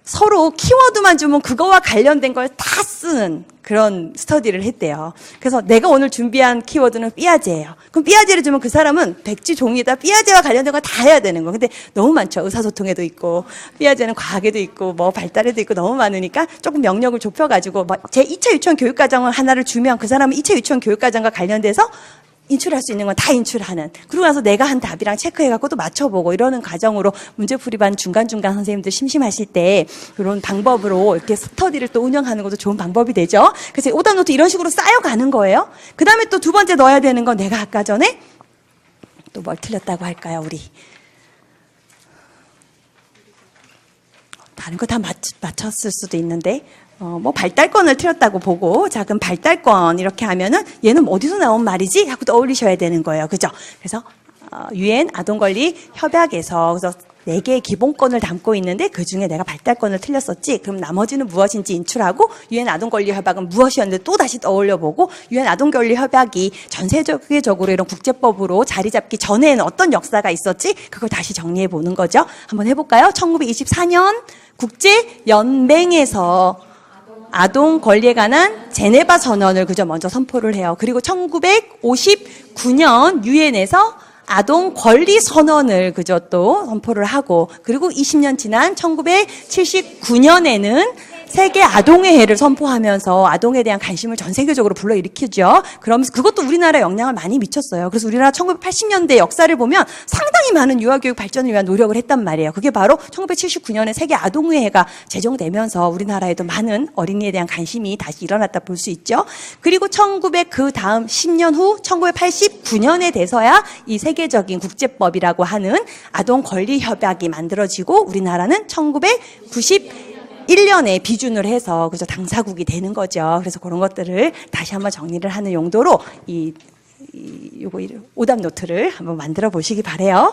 서로 키워드만 주면 그거와 관련된 걸 다 쓰는 그런 스터디를 했대요. 그래서 내가 오늘 준비한 키워드는 삐아제예요. 그럼 삐아제를 주면 그 사람은 백지 종이에다 삐아제와 관련된 거 다 해야 되는 거. 근데 너무 많죠. 의사소통에도 있고 삐아제는 과학에도 있고 발달에도 있고 너무 많으니까 조금 영역을 좁혀가지고 제 2차 유치원 교육과정을 하나를 주면 그 사람은 2차 유치원 교육과정과 관련돼서 인출할 수 있는 건 다 인출하는. 그러고 나서 내가 한 답이랑 체크해갖고 또 맞춰보고 이러는 과정으로 문제풀이반 중간중간 선생님들 심심하실 때 이런 방법으로 이렇게 스터디를 또 운영하는 것도 좋은 방법이 되죠. 그래서 오답노트 이런 식으로 쌓여가는 거예요. 그 다음에 또 두 번째 넣어야 되는 건 내가 아까 전에 또 뭘 틀렸다고 할까요, 우리. 다른 거 다 맞췄을 수도 있는데. 발달권을 틀렸다고 보고, 자, 그럼 발달권 이렇게 하면은 얘는 어디서 나온 말이지? 하고 떠올리셔야 되는 거예요. 그죠? 그래서, UN 아동권리 협약에서, 그래서 4개의 기본권을 담고 있는데 그 중에 내가 발달권을 틀렸었지? 그럼 나머지는 무엇인지 인출하고, UN 아동권리 협약은 무엇이었는데 또 다시 떠올려보고, UN 아동권리 협약이 전 세계적으로 이런 국제법으로 자리 잡기 전에는 어떤 역사가 있었지? 그걸 다시 정리해 보는 거죠. 한번 해볼까요? 1924년 국제연맹에서 아동 권리에 관한 제네바 선언을 그저 먼저 선포를 해요. 그리고 1959년 유엔에서 아동 권리 선언을 그저 또 선포를 하고, 그리고 20년 지난 1979년에는 세계 아동의 해를 선포하면서 아동에 대한 관심을 전 세계적으로 불러일으키죠. 그러면서 그것도 우리나라에 영향을 많이 미쳤어요. 그래서 우리나라 1980년대 역사를 보면 상당히 많은 유아교육 발전을 위한 노력을 했단 말이에요. 그게 바로 1979년에 세계 아동의 해가 제정되면서 우리나라에도 많은 어린이에 대한 관심이 다시 일어났다 볼 수 있죠. 그리고 그 다음 10년 후 1989년에 돼서야 이 세계적인 국제법이라고 하는 아동 권리 협약이 만들어지고, 우리나라는 1991년에 비준을 해서 그저 당사국이 되는 거죠. 그래서 그런 것들을 다시 한번 정리를 하는 용도로 요거 오답 노트를 한번 만들어 보시기 바래요.